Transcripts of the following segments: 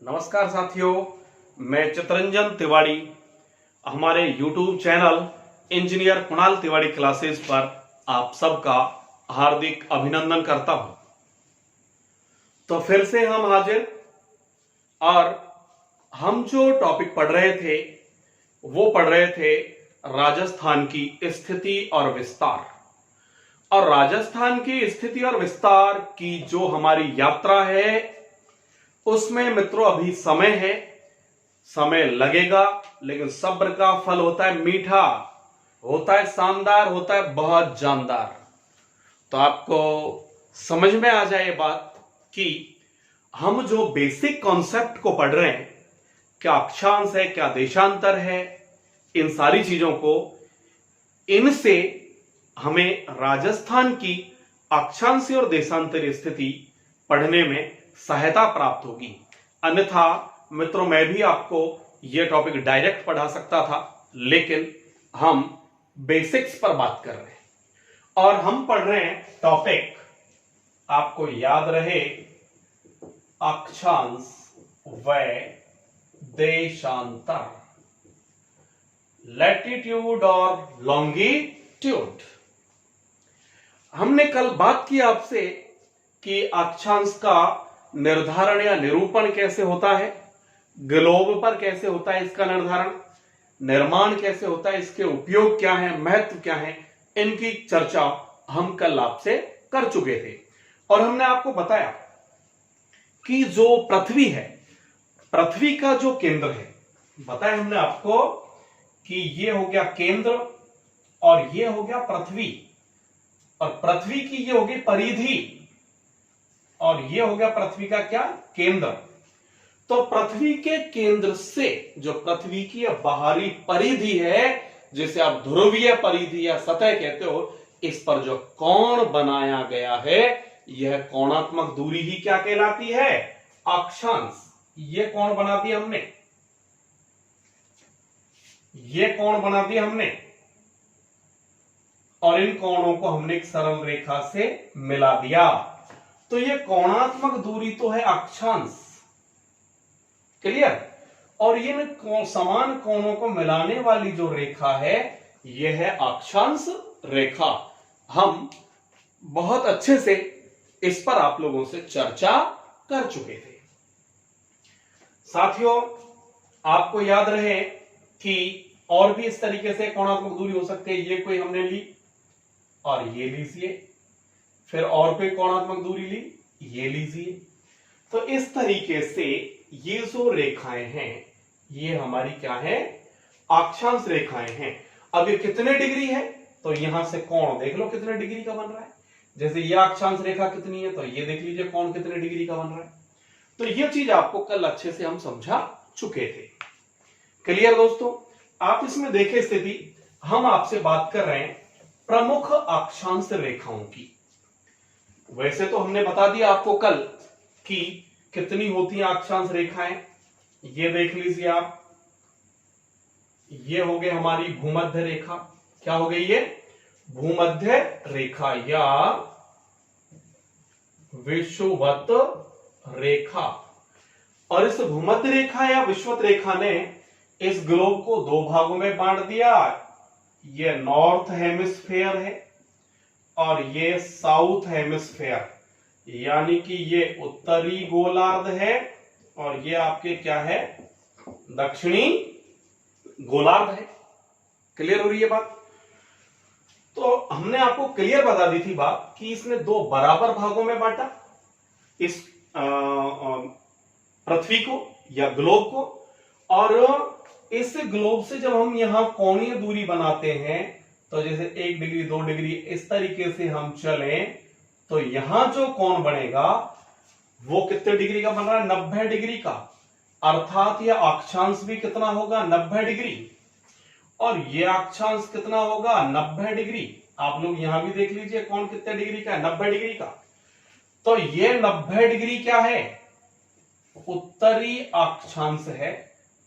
नमस्कार साथियों, मैं चितरंजन तिवारी हमारे YouTube channel engineer Kunal Tiwari classes पर आप सबका हार्दिक अभिनंदन करता हूं। तो फिर से हम हाजिर और हम जो टॉपिक पढ़ रहे थे वो पढ़ रहे थे राजस्थान की स्थिति और विस्तार। और राजस्थान की स्थिति और विस्तार की जो हमारी यात्रा है उसमें मित्रों अभी समय है, समय लगेगा, लेकिन सब्र का फल होता है मीठा, होता है शानदार, होता है बहुत जानदार। तो आपको समझ में आ जाए ये बात कि हम जो बेसिक कॉन्सेप्ट को पढ़ रहे हैं, क्या अक्षांश है, क्या देशांतर है, इन सारी चीजों को, इनसे हमें राजस्थान की अक्षांशीय और देशांतरीय स्थिति पढ़ने में सहायता प्राप्त होगी। अन्यथा मित्रों मैं भी आपको यह टॉपिक डायरेक्ट पढ़ा सकता था, लेकिन हम बेसिक्स पर बात कर रहे हैं और हम पढ़ रहे हैं टॉपिक, आपको याद रहे, अक्षांश व देशांतर, लैटिट्यूड और लॉन्गिट्यूड। हमने कल बात की आपसे कि अक्षांश का निर्धारण या निरूपण कैसे होता है, ग्लोब पर कैसे होता है इसका निर्धारण, निर्माण कैसे होता है, इसके उपयोग क्या है, महत्व क्या है, इनकी चर्चा हम कल आपसे कर चुके थे। और हमने आपको बताया कि जो पृथ्वी है, पृथ्वी का जो केंद्र है, बताया हमने आपको कि ये हो गया केंद्र और ये हो गया पृथ्वी, और पृथ्वी की ये होगी परिधि और ये हो गया पृथ्वी का क्या, केंद्र। तो पृथ्वी के केंद्र से जो पृथ्वी की बाहरी परिधि है, जिसे आप ध्रुवीय परिधि या सतह कहते हो, इस पर जो कोण बनाया गया है, यह कोणात्मक दूरी ही क्या कहलाती है, अक्षांश। ये कोण बना दिया हमने, ये कोण बना दिया हमने, और इन कोणों को हमने एक सरल रेखा से मिला दिया। तो ये कोणात्मक दूरी तो है अक्षांश, क्लियर। और ये समान कोणों को मिलाने वाली जो रेखा है, यह है अक्षांश रेखा। हम बहुत अच्छे से इस पर आप लोगों से चर्चा कर चुके थे। साथियों आपको याद रहे कि और भी इस तरीके से कोणात्मक दूरी हो सकती है। ये कोई हमने ली और ये लीजिए, फिर और कोई कोणात्मक दूरी ली, ये लीजिए। तो इस तरीके से ये जो रेखाएं हैं, ये हमारी क्या है, अक्षांश रेखाएं हैं। अब ये कितने डिग्री है, तो यहां से कोण देख लो कितने डिग्री का बन रहा है। जैसे ये अक्षांश रेखा कितनी है, तो ये देख लीजिए कोण कितने डिग्री का बन रहा है। तो ये चीज आपको कल अच्छे से हम समझा चुके थे। क्लियर दोस्तों। आप इसमें देखें स्थिति, हम आपसे बात कर रहे हैं प्रमुख अक्षांश रेखाओं की। वैसे तो हमने बता दिया आपको कल कि कितनी होती हैं अक्षांश रेखाएं। ये देख लीजिए आप, ये हो गई हमारी भूमध्य रेखा। क्या हो गई ये, भूमध्य रेखा या विषुवत रेखा। और इस भूमध्य रेखा या विषुवत रेखा ने इस ग्लोब को दो भागों में बांट दिया। ये नॉर्थ हेमिस्फेयर है और ये साउथ हेमिस्फेयर, यानी कि ये उत्तरी गोलार्ध है और ये आपके क्या है, दक्षिणी गोलार्ध है। क्लियर हो रही है बात। तो हमने आपको क्लियर बता दी थी बात कि इसने दो बराबर भागों में बांटा इस पृथ्वी को या ग्लोब को। और इस ग्लोब से जब हम यहां कोणीय दूरी बनाते हैं, तो जैसे 1 डिग्री 2 डिग्री इस तरीके से हम चलें, तो यहां जो कोण बनेगा वो कितने डिग्री का बन रहा है, 90 डिग्री का। अर्थात यह अक्षांश भी कितना होगा, 90 डिग्री, और यह अक्षांश कितना होगा, 90 डिग्री। आप लोग यहां भी देख लीजिए कोण कितने डिग्री का है, 90 डिग्री का। तो यह 90 डिग्री क्या है, उत्तरी अक्षांश है,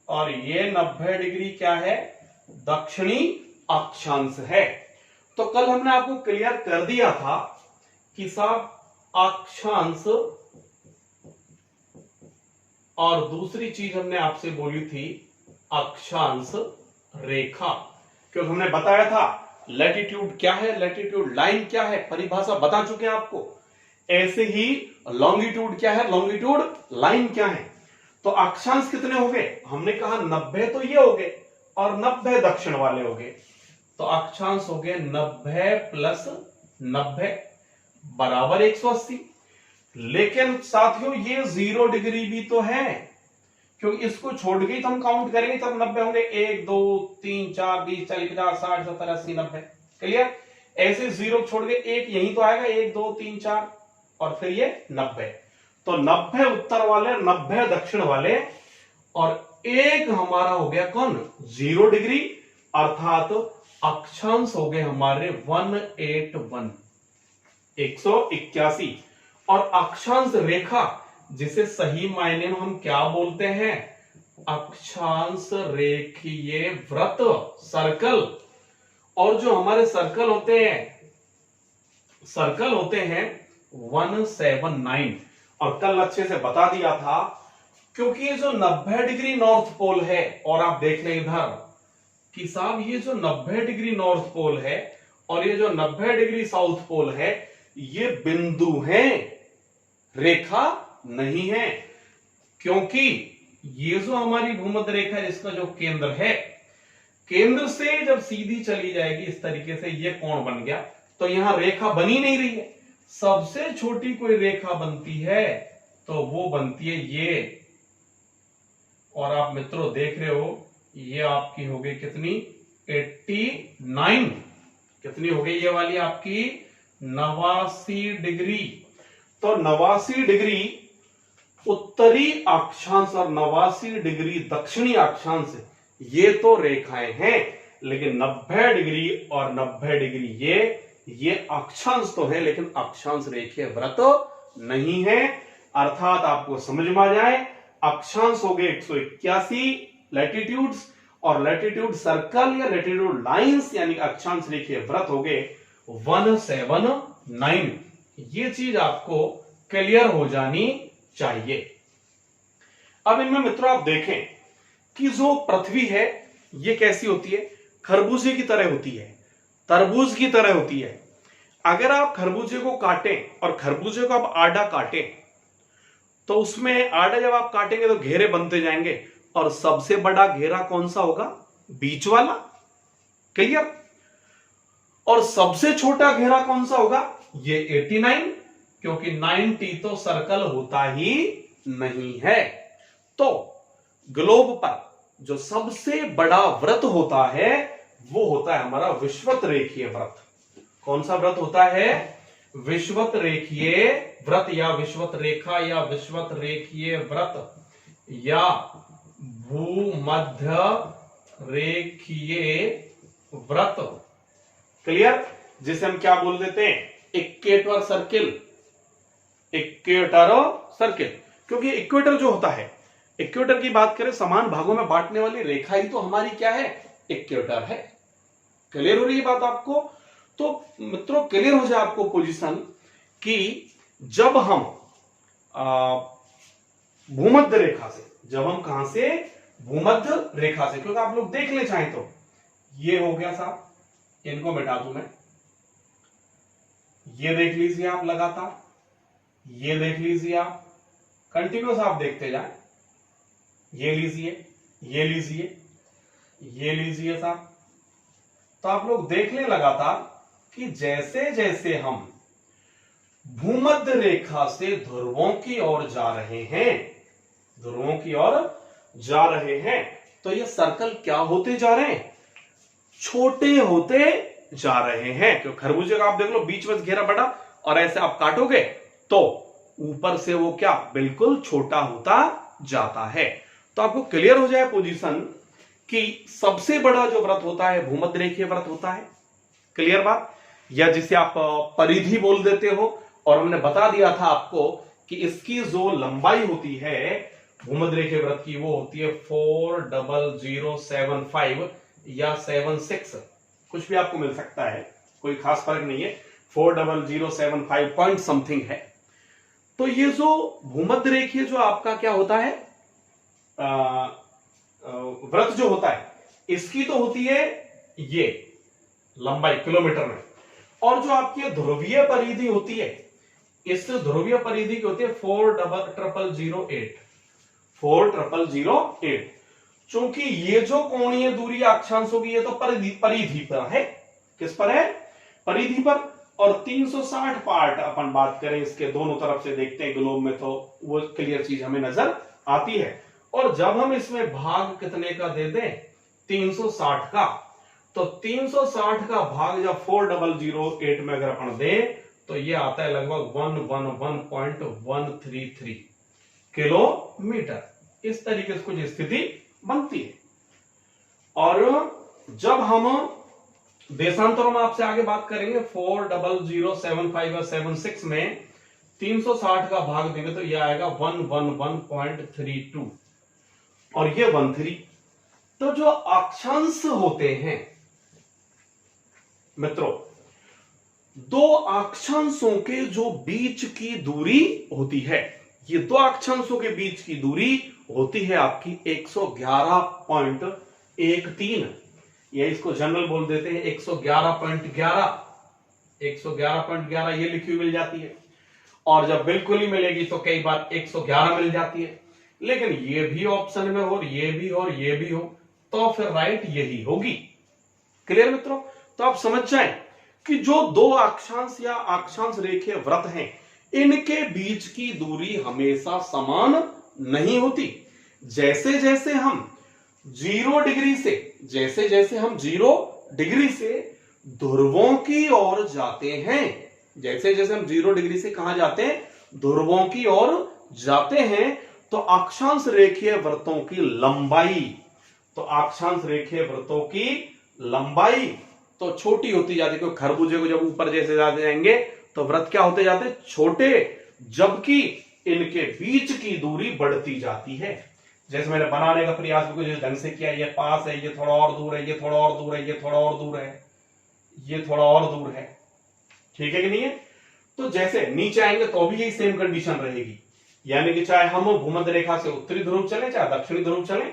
और यह 90 डिग्री क्या है, दक्षिणी अक्षांश है। तो कल हमने आपको क्लियर कर दिया था कि साहब अक्षांश और दूसरी चीज हमने आपसे बोली थी अक्षांश रेखा, क्योंकि हमने बताया था लैटिट्यूड क्या है, लैटिट्यूड लाइन क्या है, परिभाषा बता चुके हैं आपको। ऐसे ही लॉन्गिट्यूड क्या है, लॉन्गिट्यूड लाइन क्या है। तो अक्षांश कितने हो गए, हमने कहा 90 तो ये हो गए और 90 दक्षिण वाले हो गए, तो अक्षांश हो गए 90 प्लस 90 बराबर 180। लेकिन साथियों ये 0 डिग्री भी तो है, क्योंकि इसको छोड़ के हम काउंट करेंगे तब 90 होंगे। 1 2 3 4 20 40 50 60 70 80 90। क्लियर। ऐसे 0 छोड़ के एक यही तो आएगा, 1 2 3 4 और फिर ये 90। तो 90 उत्तर वाले, 90 दक्षिण वाले, और एक हमारा हो गया कौन, 0 डिग्री, अर्थात अक्षांश हो गए हमारे 181 181। और अक्षांश रेखा जिसे सही मायने में हम क्या बोलते हैं, अक्षांश रेखीय वृत्त, सर्कल। और जो हमारे सर्कल होते हैं 179। और कल अच्छे से बता दिया था, क्योंकि ये जो 90 डिग्री नॉर्थ पोल है, और आप देख लें इधर कि साहब ये जो 90 डिग्री नॉर्थ पोल है और ये जो 90 डिग्री साउथ पोल है, ये बिंदु हैं, रेखा नहीं है। क्योंकि ये जो हमारी भूमध्य रेखा है, इसका जो केंद्र है, केंद्र से जब सीधी चली जाएगी इस तरीके से, ये कोण बन गया, तो यहां रेखा बनी नहीं रही है। सबसे छोटी कोई रेखा बनती है तो वो बनती है ये, और आप मित्रों देख रहे हो ये आपकी हो गई कितनी, 89। कितनी हो गई ये वाली आपकी, 89 डिग्री। तो 89 डिग्री उत्तरी अक्षांश और 89 डिग्री दक्षिणी अक्षांश, ये तो रेखाएं हैं, लेकिन 90 डिग्री और 90 डिग्री ये अक्षांश तो है, लेकिन अक्षांश रेखीय वृत्त नहीं है। अर्थात आपको समझ में आ जाए, अक्षांश हो गए 181 लैटिट्यूड्स, और लैटिट्यूड सर्कल या लैटिट्यूड लाइंस यानी अक्षांश रेखीय वृत्त हो गए 179। ये चीज आपको क्लियर हो जानी चाहिए। अब इनमें मित्रों आप देखें कि जो पृथ्वी है ये कैसी होती है, खरबूजे की तरह होती है, तरबूज की तरह होती है। अगर आप खरबूजे को काटें और खरबूजे को आप आड़ा काटें, तो उसमें आड़ा जब आप काटेंगे तो घेरे बनते जाएंगे, और सबसे बड़ा घेरा कौन सा होगा, बीच वाला। क्लियर। और सबसे छोटा घेरा कौन सा होगा, ये 89, क्योंकि 90 तो सर्कल होता ही नहीं है। तो ग्लोब पर जो सबसे बड़ा वृत्त होता है वो होता है हमारा विषुवत रेखीय वृत्त। कौन सा वृत्त होता है, विषुवत रेखीय वृत्त, या विषुवत रेखा, या विषुवत रेखीय वृत्त, या भूमध्य रेखीय वृत्त। क्लियर। जिसे हम क्या बोल देते हैं, इक्वेटर सर्किल, इक्वेटर सर्किल। क्योंकि इक्वेटर जो होता है, इक्वेटर की बात करें, समान भागों में बांटने वाली रेखा ही तो हमारी क्या है, इक्वेटर है। क्लियर हो रही है बात आपको। तो मित्रों क्लियर हो जाए आपको पोजीशन कि जब हम भूमध्य रेखा से, जब हम कहां से, भूमध्य रेखा से, क्योंकि आप लोग देख ले चाहें तो ये हो गया साहब, इनको मिटा दूं मैं, ये देख लीजिए आप लगातार, ये देख लीजिए आप, कंटिन्यूस आप देखते जाए, ये लीजिए, ये लीजिए, ये लीजिए साहब। तो आप लोग देख ले लगातार कि जैसे जैसे हम भूमध्य रेखा से ध्रुवों की ओर जा रहे हैं, ध्रुवों की ओर जा रहे हैं, तो ये सर्कल क्या होते जा रहे हैं, छोटे होते जा रहे हैं। क्योंकि खरबूजे का आप देख लो बीच में घेरा बड़ा, और ऐसे आप काटोगे तो ऊपर से वो क्या, बिल्कुल छोटा होता जाता है। तो आपको क्लियर हो जाए पोजीशन कि सबसे बड़ा जो व्रत होता है भूमध्य रेखीय व्रत होता है। क्लियर बात। या जिसे आप परिधि बोल देते हो, और हमने बता दिया था आपको कि इसकी जो लंबाई होती है भूमध्य रेखीय व्रत की, वो होती है 40075 या 76, कुछ भी आपको मिल सकता है, कोई खास फर्क नहीं है, 40075 पॉइंट समथिंग है। तो ये जो भूमध्य रेखीय जो आपका क्या होता है, वृत्त जो होता है इसकी तो होती है ये लंबाई किलोमीटर में, और जो आपकी ध्रुवीय परिधि होती है, इस ध्रुवीय परिधि की होती है 40008। चूंकि ये जो कोणीय दूरी अक्षांश होगी ये तो परिधि पर है। किस पर है? परिधि पर। और 360 पार्ट अपन बात करें इसके दोनों तरफ से देखते हैं ग्लोब में तो वो क्लियर चीज हमें नजर आती है। और जब हम इसमें भाग कितने का दे दें 360 का, तो 360 का भाग जब 4008 में अगर अपन दें तो ये आता है लगभग 111.133 किलोमीटर। इस तरीके से कुछ स्थिति बनती है। और जब हम देशांतरों में आपसे आगे बात करेंगे 40075 और 76 में 360 का भाग देंगे तो यह आएगा 111.32 और ये 13। तो जो अक्षांश होते हैं मित्रों, दो अक्षांशों के जो बीच की दूरी होती है, ये दो अक्षांशों के बीच की दूरी होती है आपकी 111.13, या इसको जनरल बोल देते हैं 111.11 ये लिखी हुई मिल जाती है। और जब बिल्कुल ही मिलेगी तो कई बार 111 मिल जाती है, लेकिन ये भी ऑप्शन में हो, ये भी हो और ये भी हो, तो फिर राइट यही होगी। क्लियर मित्रों? तो आप समझ जाएं कि जो दो अक्षांश या अक्षांश रेखीय वृत्त हैं, इनके बीच की दूरी हमेशा समान नहीं होती। जैसे जैसे हम 0 डिग्री से ध्रुवों की ओर जाते हैं, जैसे जैसे हम 0 डिग्री से कहां जाते हैं? ध्रुवों की ओर जाते हैं, तो अक्षांश रेखीय वृत्तों की लंबाई तो छोटी होती जाती है। क्योंकि खरबूजे को जब ऊपर जैसे जाते जाएंगे तो वृत्त क्या होते जाते? छोटे, जबकि इनके बीच की दूरी बढ़ती जाती है। जैसे मैंने बनाने का प्रयास भी कुछ ढंग से किया, ये पास है, ये थोड़ा और दूर है, ये थोड़ा और दूर है, ये थोड़ा और दूर है, ये थोड़ा और दूर है। ठीक है कि नहीं है? तो जैसे नीचे आएंगे तो भी यही सेम कंडीशन रहेगी, यानी कि चाहे हम भूमध्य रेखा से उत्तरी ध्रुव चले चाहे दक्षिणी ध्रुव चले,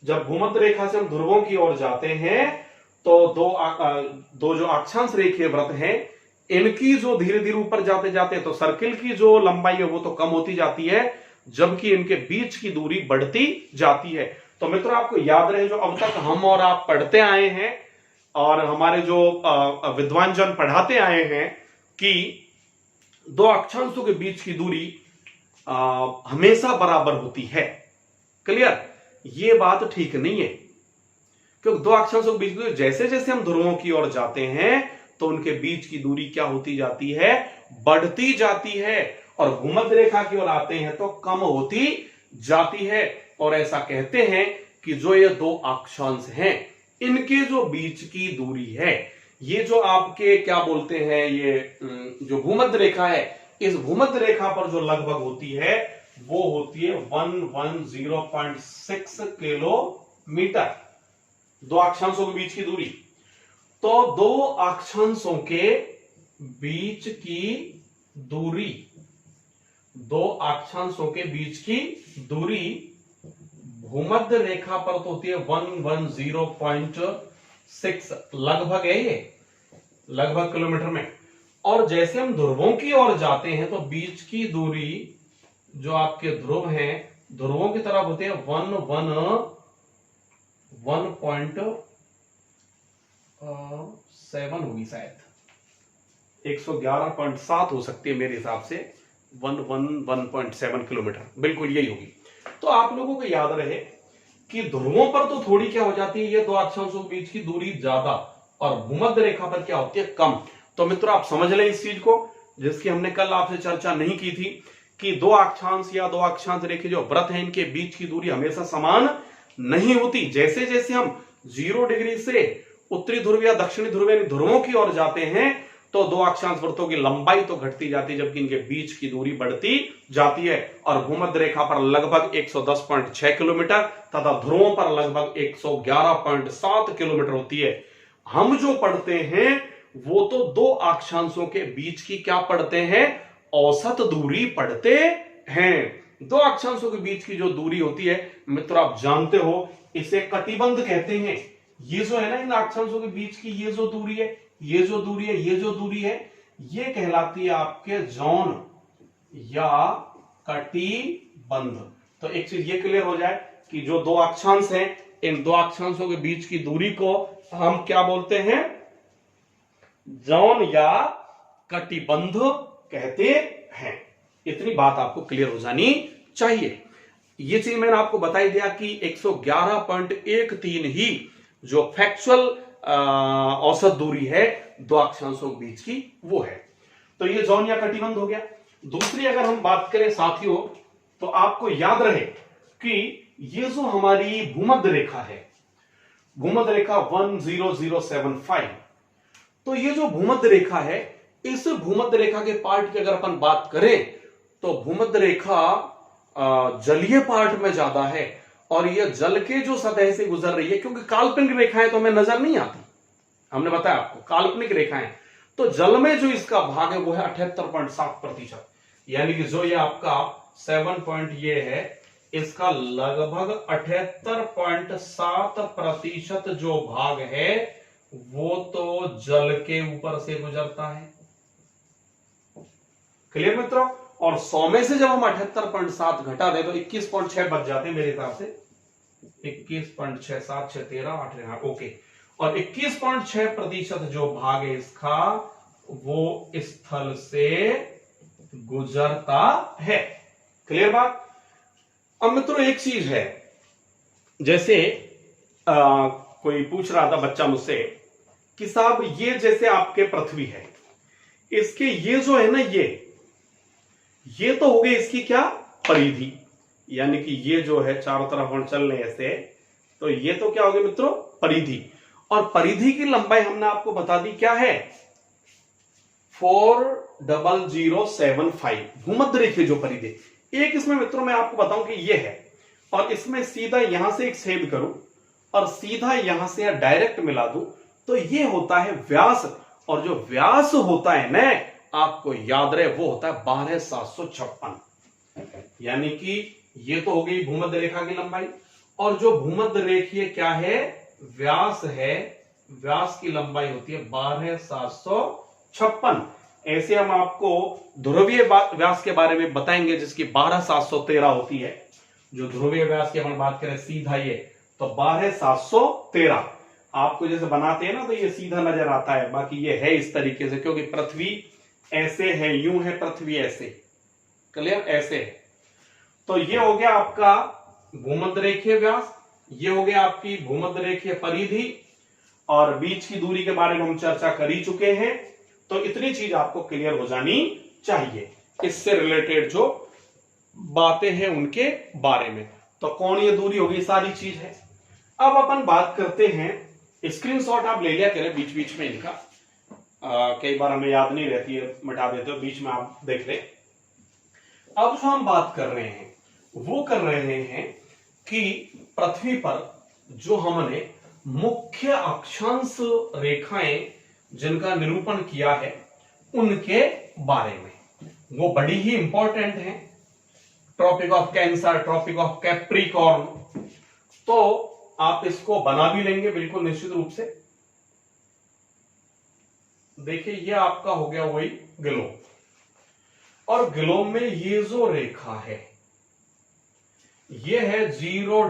जब भूमध्य रेखा से हम ध्रुवों की ओर जाते हैं तो दो जो अक्षांश रेखीय वृत्त हैं, इनकी जो धीरे धीरे ऊपर जाते जाते तो सर्किल की जो लंबाई है वो तो कम होती जाती है, जबकि इनके बीच की दूरी बढ़ती जाती है। तो मित्रों आपको याद रहे, जो अब तक हम और आप पढ़ते आए हैं और हमारे जो विद्वान जन पढ़ाते आए हैं कि दो अक्षांशों के बीच की दूरी हमेशा बराबर होती है। क्लियर? ये बात ठीक नहीं है, क्योंकि दो अक्षांशों के बीच की दूरी जैसे जैसे हम ध्रुवों की ओर जाते हैं तो उनके बीच की दूरी क्या होती जाती है? बढ़ती जाती है। और भूमध्य रेखा की ओर आते हैं तो कम होती जाती है। और ऐसा कहते हैं कि जो ये दो अक्षांश हैं, इनके जो बीच की दूरी है, ये जो आपके क्या बोलते हैं, ये जो भूमध्य रेखा है, इस भूमध्य रेखा पर जो लगभग होती है वो होती है 110.6 किलोमीटर, दो अक्षांशों के बीच की दूरी। तो दो अक्षांशों के बीच की दूरी, दो अक्षांशों के बीच की दूरी भूमध्य रेखा पर तो होती है 110.6, लगभग है ये, लगभग किलोमीटर में। और जैसे हम ध्रुवों की ओर जाते हैं तो बीच की दूरी जो आपके ध्रुव हैं, ध्रुवों की तरफ होते हैं 111.7 होगी शायद, 111.7 हो सकती है मेरे हिसाब से, 111.7 किलोमीटर, बिल्कुल यही होगी। तो आप लोगों को याद रहे कि ध्रुवों पर तो थोड़ी क्या हो जाती है, ये दो अक्षांशों के बीच की दूरी ज्यादा, और भूमध्य रेखा पर क्या होती है? कम। तो मित्रों आप समझ लें इस चीज को, जिसकी हमने कल आपसे चर्चा नहीं की थी, कि दो अक्षांश या दो अक्षांश रेखे जो वृत्त हैं, इनके बीच की दूरी हमेशा समान नहीं होती। जैसे जैसे हम 0 डिग्री से उत्तरी ध्रुव या दक्षिणी ध्रुव यानी ध्रुवों की ओर जाते हैं तो दो अक्षांश वृत्तों की लंबाई तो घटती जाती है, जबकि इनके बीच की दूरी बढ़ती जाती है। और भूमध्य रेखा पर लगभग 110.6 किलोमीटर तथा ध्रुवों पर लगभग 111.7 किलोमीटर होती है। हम जो पढ़ते हैं वो तो दो अक्षांशों के बीच की क्या पढ़ते हैं? औसत दूरी पढ़ते हैं। दो अक्षांशों के बीच की जो दूरी होती है मित्रों आप जानते हो इसे कटिबंध कहते हैं। ये जो है ना इन अक्षांशों के बीच की ये जो दूरी है, ये जो दूरी है, ये जो दूरी है, ये कहलाती है आपके जॉन या कटिबंध। तो एक चीज ये क्लियर हो जाए कि जो दो अक्षांश हैं इन दो अक्षांशों के बीच की दूरी को हम क्या बोलते हैं, जॉन या कटिबंध कहते हैं। इतनी बात आपको क्लियर हो जानी चाहिए। ये चीज मैंने आपको बताई दिया कि 111.13 ही जो फैक्चुअल औसत दूरी है दो अक्षांशों के बीच की वो है। तो ये जॉन या कटिबंध हो गया। दूसरी अगर हम बात करें साथियों तो आपको याद रहे कि ये जो हमारी भूमध्य रेखा है, भूमध्य रेखा 10075, तो ये जो भूमध्य रेखा है इस भूमध्य रेखा के पार्ट की अगर अपन बात करें तो भूमध्य रेखा जलीय पार्ट में ज्यादा है और यह जल के जो सतह से गुजर रही है, क्योंकि काल्पनिक रेखाएं तो हमें नजर नहीं आती, हमने बताया आपको काल्पनिक रेखाएं, तो जल में जो इसका भाग है वो है 78.7%, यानी कि जो ये आपका 7 पॉइंट ये है इसका लगभग 78.7% जो भाग है वो तो जल के ऊपर से गुजरता है। क्लियर मित्रों? और 100 में से जब हम 78.7 घटा दें तो 21.6 बच जाते हैं मेरे हिसाब से, 21.6, 7, 6, 13, 8, ओके। और 21.6% जो भाग है इसका वो स्थल से गुजरता है। क्लियर बात? अब मित्रों एक चीज है, जैसे कोई पूछ रहा था बच्चा मुझसे कि साहब ये जैसे आपके पृथ्वी है, इसके ये जो है ना ये तो हो गई इसकी क्या परिधि, यानी कि ये जो है चारों तरफ हम चल रहे ऐसे, तो ये तो क्या हो गया मित्रों परिधि। और परिधि की लंबाई हमने आपको बता दी क्या है 40075 भूमध्य रेखीय जो परिधि। एक इसमें मित्रों मैं आपको बताऊं कि ये है और इसमें सीधा यहां से एक छेद करूं और सीधा यहां से डायरेक्ट मिला दूं तो ये होता है व्यास, और जो व्यास होता है ना आपको याद रहे वो होता है 12756, यानी कि ये तो हो गई भूमध्य रेखा की लंबाई, और जो भूमध्य रेखीय क्या है व्यास है, व्यास की लंबाई होती है 12756। ऐसे हम आपको ध्रुवीय व्यास के बारे में बताएंगे जिसकी 12713 होती है। जो ध्रुवीय व्यास की हम बात करें सीधा ये तो 12713 आपको जैसे बनाते हैं ना तो ये सीधा नजर आता है, बाकी ये है इस तरीके से क्योंकि पृथ्वी ऐसे है, यूं है पृथ्वी ऐसे, क्लियर ऐसे है। तो ये हो गया आपका भूमध्य रेखीय व्यास, ये हो गया आपकी भूमध्य रेखीय परिधि, और बीच की दूरी के बारे में हम चर्चा कर ही चुके हैं। तो इतनी चीज आपको क्लियर हो जानी चाहिए इससे रिलेटेड जो बातें हैं उनके बारे में। तो कौन ये दूरी होगी सारी चीज है। अब अपन बात करते हैं, स्क्रीनशॉट आप ले लिया करें बीच बीच में इनका, कई बार हमें याद नहीं रहती है, मिटा देते हो, बीच में आप देख रहे। अब जो हम बात कर रहे हैं वो कर रहे हैं कि पृथ्वी पर जो हमने मुख्य अक्षांश रेखाएं जिनका निरूपण किया है उनके बारे में, वो बड़ी ही इंपॉर्टेंट है। Tropic of Cancer, Tropic of Capricorn, तो आप इसको बना भी लेंगे बिल्कुल निश्चित रूप से। देखिए ये आपका हो गया वही ग्लोब, और ग्लोब में ये जो रेखा है ये है 0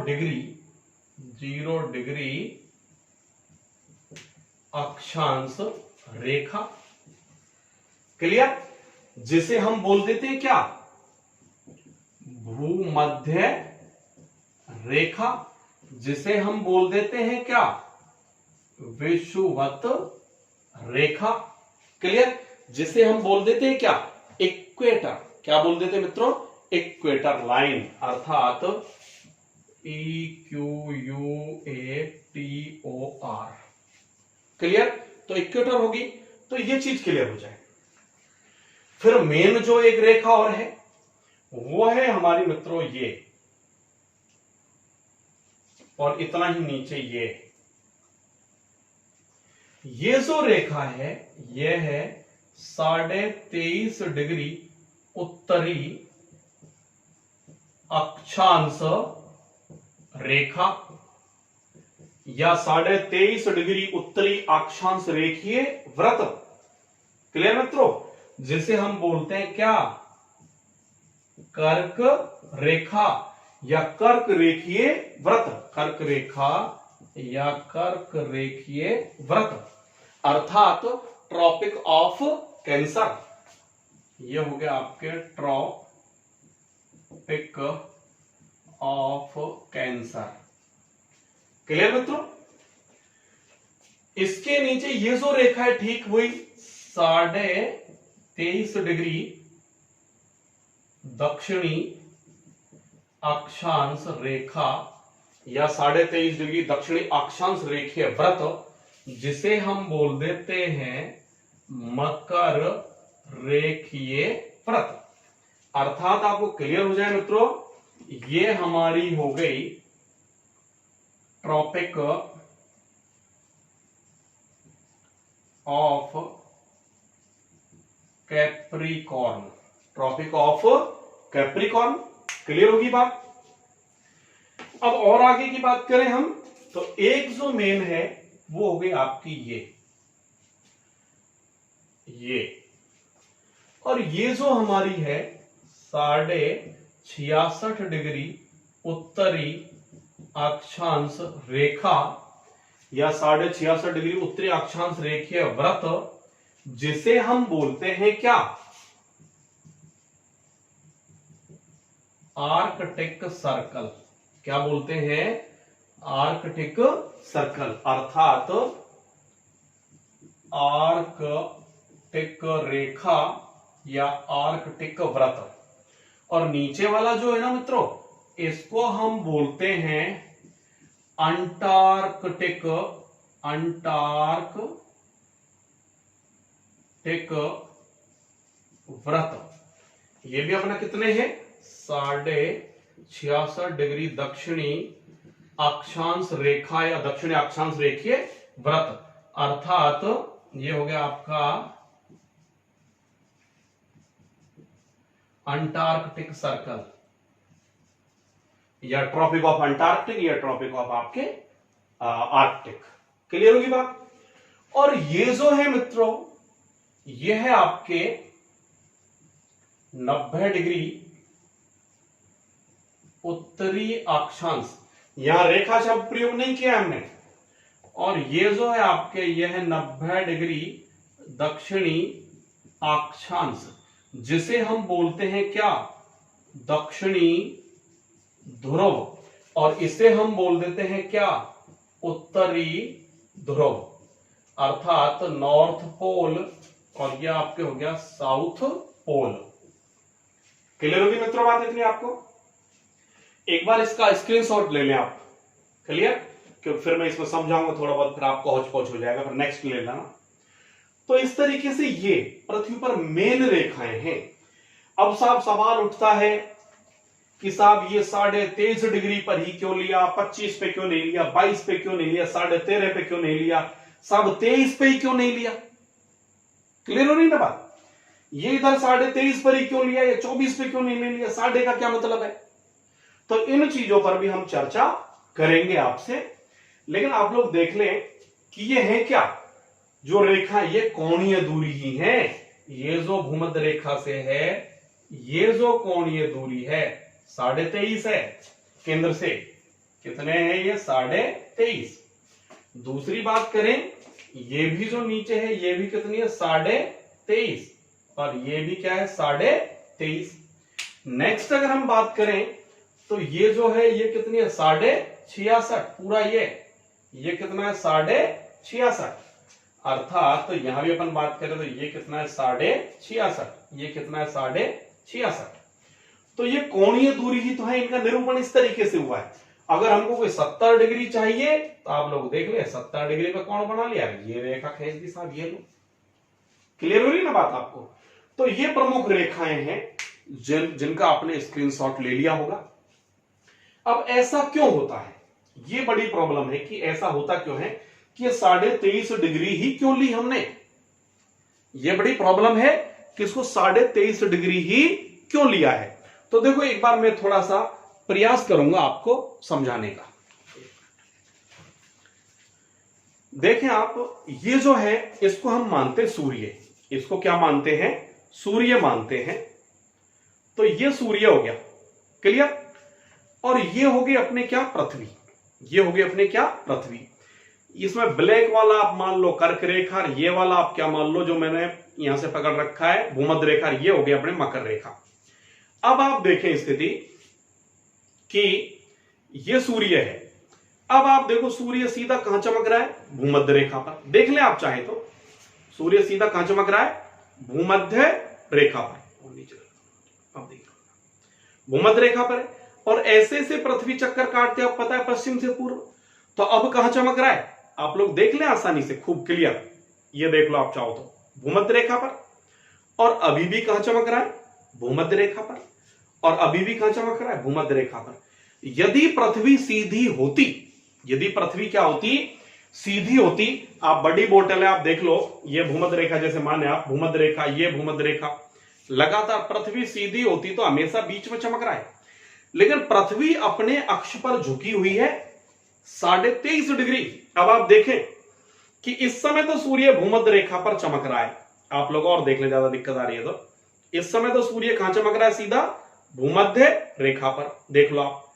डिग्री अक्षांश रेखा। क्लियर? जिसे हम बोल देते हैं क्या भूमध्य रेखा, जिसे हम बोल देते हैं क्या विषुवत रेखा। क्लियर? जिसे हम बोल देते हैं क्या इक्वेटर, क्या बोल देते हैं मित्रों इक्वेटर लाइन, अर्थात EQUATOR। क्लियर? तो इक्वेटर होगी, तो ये चीज क्लियर हो जाए। फिर मेन जो एक रेखा और है वो है हमारी मित्रों ये, और इतना ही नीचे ये जो रेखा है ये है 23.5 डिग्री उत्तरी अक्षांश रेखा या 23.5 डिग्री उत्तरी अक्षांश रेखीय व्रत। क्लियर मित्रों, जिसे हम बोलते हैं क्या, कर्क रेखा या कर्क रेखीय व्रत। कर्क रेखा या कर्क रेखीय व्रत अर्थात ट्रॉपिक ऑफ कैंसर। ये हो गया आपके ट्रॉपिक ऑफ कैंसर। क्लियर मित्रों, इसके नीचे ये जो रेखा है ठीक वही 23.5 डिग्री दक्षिणी अक्षांश रेखा या 23.5 डिग्री दक्षिणी अक्षांश रेखीय व्रत, जिसे हम बोल देते हैं मकर रेखीय व्रत। अर्थात आपको क्लियर हो जाए मित्रों, ये हमारी हो गई Tropic of Capricorn. Tropic of Capricorn. Clear होगी बात। अब और आगे की बात करें हम तो एक जो मेन है वो हो गई आपकी ये और ये जो हमारी है 66.5 डिग्री उत्तरी अक्षांश रेखा या 66.5 डिग्री उत्तरी अक्षांश रेखीय व्रत, जिसे हम बोलते हैं क्या, आर्कटिक सर्कल। क्या बोलते हैं, आर्कटिक सर्कल अर्थात आर्कटिक रेखा या आर्कटिक व्रत। और नीचे वाला जो है ना मित्रों, इसको हम बोलते हैं अंटार्कटिक व्रत। ये भी अपना कितने हैं, 66.5 डिग्री दक्षिणी अक्षांश रेखा या दक्षिणी अक्षांश रेखीय व्रत अर्थात ये हो गया आपका अंटार्कटिक सर्कल या ट्रॉपिक ऑफ अंटार्कटिक या ट्रॉपिक ऑफ आपके आर्कटिक। क्लियर होगी बात। और ये जो है मित्रों, ये है आपके 90 डिग्री उत्तरी अक्षांश। यहां रेखा शब्द प्रयोग नहीं किया हमने। और ये जो है आपके, यह है 90 डिग्री दक्षिणी अक्षांश, जिसे हम बोलते हैं क्या, दक्षिणी ध्रुव। और इसे हम बोल देते हैं क्या, उत्तरी ध्रुव अर्थात नॉर्थ पोल। और ये आपके हो गया साउथ पोल। क्लियर होगी मित्रों बात इतनी आपको। एक बार इसका स्क्रीनशॉट ले लें आप। क्लियर, क्योंकि फिर मैं इसमें समझाऊंगा थोड़ा बहुत, फिर आपको हौच पौच हो जाएगा, फिर नेक्स्ट ले लेना। तो इस तरीके से ये पृथ्वी पर मेन रेखाएं हैं। अब साहब सवाल उठता है कि साहब ये 23.5 डिग्री पर ही क्यों लिया, 25 पे क्यों नहीं लिया, 22 पे क्यों नहीं लिया, 13.5 पे क्यों नहीं लिया, साहब 23 पे ही क्यों नहीं लिया। क्लियर हो रही ना बात। ये इधर 23.5 पर ही क्यों लिया या 24 पे क्यों नहीं लिया, 1.5 का क्या मतलब है। तो इन चीजों पर भी हम चर्चा करेंगे आपसे। लेकिन आप लोग देख लें कि ये है क्या, जो रेखा ये कोणीय दूरी ही है। ये जो भूमध्य रेखा से है, ये जो कोणीय दूरी है 23.5 है केंद्र से। कितने हैं ये, 23.5। दूसरी बात करें, ये भी जो नीचे है ये भी कितनी है, 23.5। और ये भी क्या है, 23.5। नेक्स्ट अगर हम बात करें तो ये जो है ये कितनी है, 66.5 पूरा। ये कितना है, 66.5। अर्थात तो यहां भी अपन बात करें तो ये कितना है, 66.5। ये कितना है, 66.5। तो ये कोणीय दूरी ही तो है। इनका निरूपण इस तरीके से हुआ है। अगर हमको कोई 70 डिग्री चाहिए तो आप लोग देख ले, 70 डिग्री पे कौन बना लिया, ये रेखा खींच दी साहब, ये लो। क्लियर हो रही ना बात आपको। तो ये प्रमुख रेखाएं हैं जिनका आपने स्क्रीनशॉट ले लिया होगा। अब ऐसा क्यों होता है, ये बड़ी प्रॉब्लम है कि ऐसा होता क्यों है कि 23.5 डिग्री ही क्यों ली हमने। ये बड़ी प्रॉब्लम है कि इसको 23.5 डिग्री ही क्यों लिया है। तो देखो एक बार मैं थोड़ा सा प्रयास करूंगा आपको समझाने का। देखें आप, ये जो है इसको हम मानते सूर्य, इसको क्या मानते हैं? सूर्य मानते हैं। तो ये सूर्य हो गया, क्लियर। और ये हो गई अपने क्या? पृथ्वी। ये हो गई अपने क्या? पृथ्वी। इसमें ब्लैक वाला आप मान लो कर्क रेखा, ये वाला आप क्या मान लो जो मैंने यहां से पकड़ रखा है भूमध्य रेखा, ये हो गया अपने मकर रेखा। अब आप देखें स्थिति कि ये सूर्य है। अब आप देखो सूर्य सीधा कहां चमक रहा है? भूमध्य रेखा पर। देख लें आप चाहे तो, सूर्य सीधा कहां चमक रहा है? भूमध्य रेखा पर। अब देखिए भूमध्य रेखा पर है, और ऐसे से पृथ्वी चक्कर काटते आप पता है पश्चिम से पूर्व। तो अब कहां चमक रहा है? आप लोग देख लें आसानी से, खूब क्लियर। ये देख लो आप चाहो तो, भूमध्य रेखा पर। और अभी भी कहां चमक रहा है? भूमध्य रेखा पर। और अभी भी कहां चमक रहा है? भूमध्य रेखा पर। यदि पृथ्वी सीधी होती, यदि पृथ्वी क्या होती? सीधी होती। आप बड़ी बोतल है, आप देख लो, ये भूमध्य रेखा जैसे माने आप, भूमध्य रेखा, ये भूमध्य रेखा, लगातार पृथ्वी सीधी होती तो हमेशा बीच में चमक रहा है। लेकिन पृथ्वी अपने अक्ष पर झुकी हुई है 23.5 डिग्री। अब आप देखें कि इस समय तो सूर्य भूमध्य रेखा पर चमक रहा है। आप लोग और देख ले, ज्यादा दिक्कत आ रही है तो। इस समय तो सूर्य कहां चमक रहा है? सीधा भूमध्य रेखा पर। देख लो आप,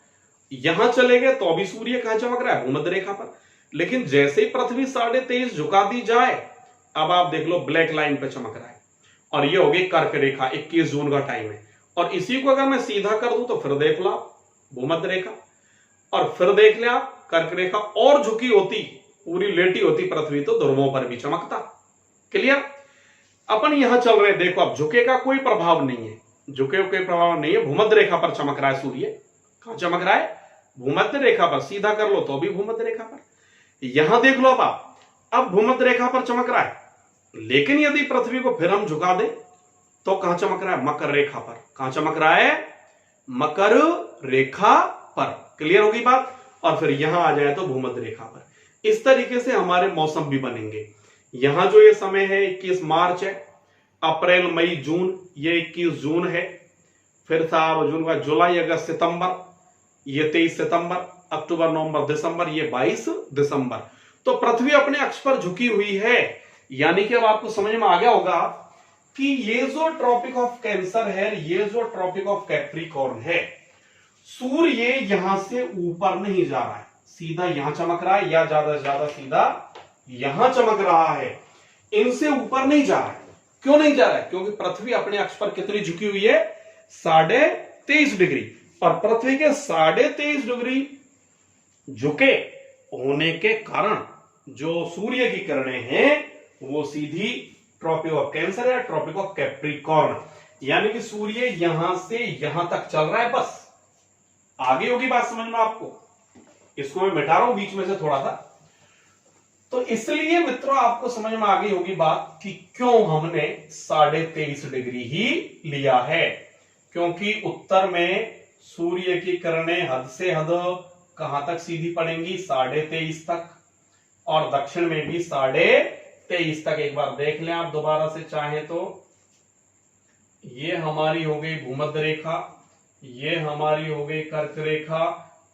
यहां चले गए तो अभी सूर्य कहां चमक रहा है? भूमध्य रेखा पर। लेकिन जैसे ही पृथ्वी 23.5 झुका दी जाए, अब आप देख लो ब्लैक लाइन पे चमक रहा है। और ये हो गई कर्क रेखा, 21 जून का टाइम है। और इसी को अगर मैं सीधा कर दूं तो फिर देख लो आप भूमध्य रेखा, और फिर देख ले आप कर्क रेखा। और झुकी होती, पूरी लेटी होती पृथ्वी तो ध्रुवों पर भी चमकता। क्लियर। अपन यहां चल रहे, देखो अब झुके का कोई प्रभाव नहीं है, झुके कोई प्रभाव नहीं है। भूमध्य रेखा पर चमक रहा है सूर्य। कहां चमक रहा है? भूमध्य रेखा पर। सीधा कर लो तो भी भूमध्य रेखा पर। यहां देख लो आप, अब भूमध्य रेखा पर चमक रहा है। लेकिन यदि पृथ्वी को फिर हम झुका दें तो कहां चमक रहा है? मकर रेखा पर। कहां चमक रहा है? मकर रेखा पर। क्लियर होगी बात। और फिर यहां आ जाए तो भूमध्य रेखा पर। इस तरीके से हमारे मौसम भी बनेंगे। यहां जो ये समय है 21 मार्च है, अप्रैल मई जून ये 21 जून है, फिर साहब जून का जुलाई अगस्त सितंबर ये 23 सितंबर, अक्टूबर नवंबर दिसंबर ये 22 दिसंबर। तो पृथ्वी अपने अक्ष पर झुकी हुई है। यानी कि अब आपको समझ में आ गया होगा कि ये जो ट्रॉपिक ऑफ कैंसर है, ये जो ट्रॉपिक ऑफ कैप्रिकॉर्न है, सूर्य यहां से ऊपर नहीं जा रहा है, सीधा यहां चमक रहा है, या ज्यादा से ज्यादा सीधा यहां चमक रहा है, इनसे ऊपर नहीं जा रहा है। क्यों नहीं जा रहा है? क्योंकि पृथ्वी अपने अक्ष पर कितनी झुकी हुई है? 23.5 डिग्री। और पृथ्वी के 23.5 डिग्री झुके होने के कारण जो सूर्य की किरणें हैं वो सीधी ट्रॉपिक ऑफ कैंसर है, ट्रॉपिक ऑफ कैप्रिकॉर्न, यानी कि सूर्य यहां से यहां तक चल रहा है। बस आगे होगी बात समझ में आपको। इसको मैं मिटा रहा हूं बीच में से थोड़ा सा। तो इसलिए मित्रों आपको समझ में आ गई होगी बात कि क्यों हमने 23.5 डिग्री ही लिया है। क्योंकि उत्तर में सूर्य की किरणें हद से हद कहां तक सीधी पड़ेंगी? 23.5 तक। और दक्षिण में भी 23.5 तक। एक बार देख लें आप दोबारा से चाहे तो। ये हमारी हो गई भूमध्य रेखा, ये हमारी हो गई कर्क रेखा,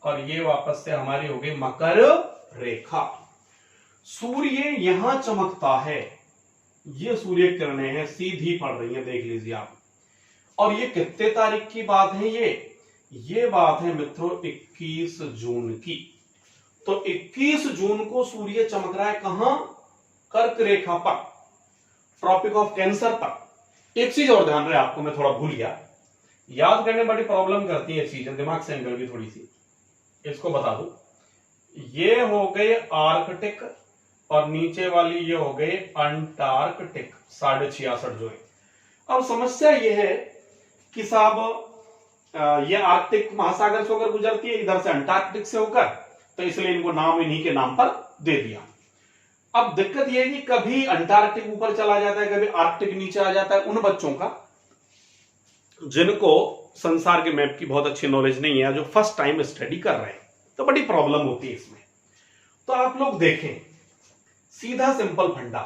और ये वापस से हमारी हो गई मकर रेखा। सूर्य यहां चमकता है, ये सूर्य किरणें हैं सीधी पड़ रही हैं, देख लीजिए आप। और ये कितने तारीख की बात है? ये बात है मित्रों 21 जून की। तो 21 जून को सूर्य चमक रहा है कहां? कर्क रेखा पर, ट्रॉपिक ऑफ कैंसर पर। एक चीज और ध्यान रहे आपको, मैं थोड़ा भूल गया, याद करने बड़ी प्रॉब्लम करती है चीजें, दिमाग से निकल गई थोड़ी सी, इसको बता दूं। ये हो गए आर्कटिक और नीचे वाली ये हो गए अंटार्कटिक, 66.5 जो है। अब समस्या ये है कि साहब ये आर्कटिक महासागर से होकर गुजरती है, इधर से अंटार्कटिक से होकर, तो इसलिए इनको नाम इन्हीं के नाम पर दे दिया। अब दिक्कत यह है कि कभी अंटार्कटिक ऊपर चला जाता है, कभी आर्कटिक नीचे आ जाता है। उन बच्चों का जिनको संसार के मैप की बहुत अच्छी नॉलेज नहीं है, जो फर्स्ट टाइम स्टडी कर रहे हैं, तो बड़ी प्रॉब्लम होती है इसमें। तो आप लोग देखें, सीधा सिंपल फंडा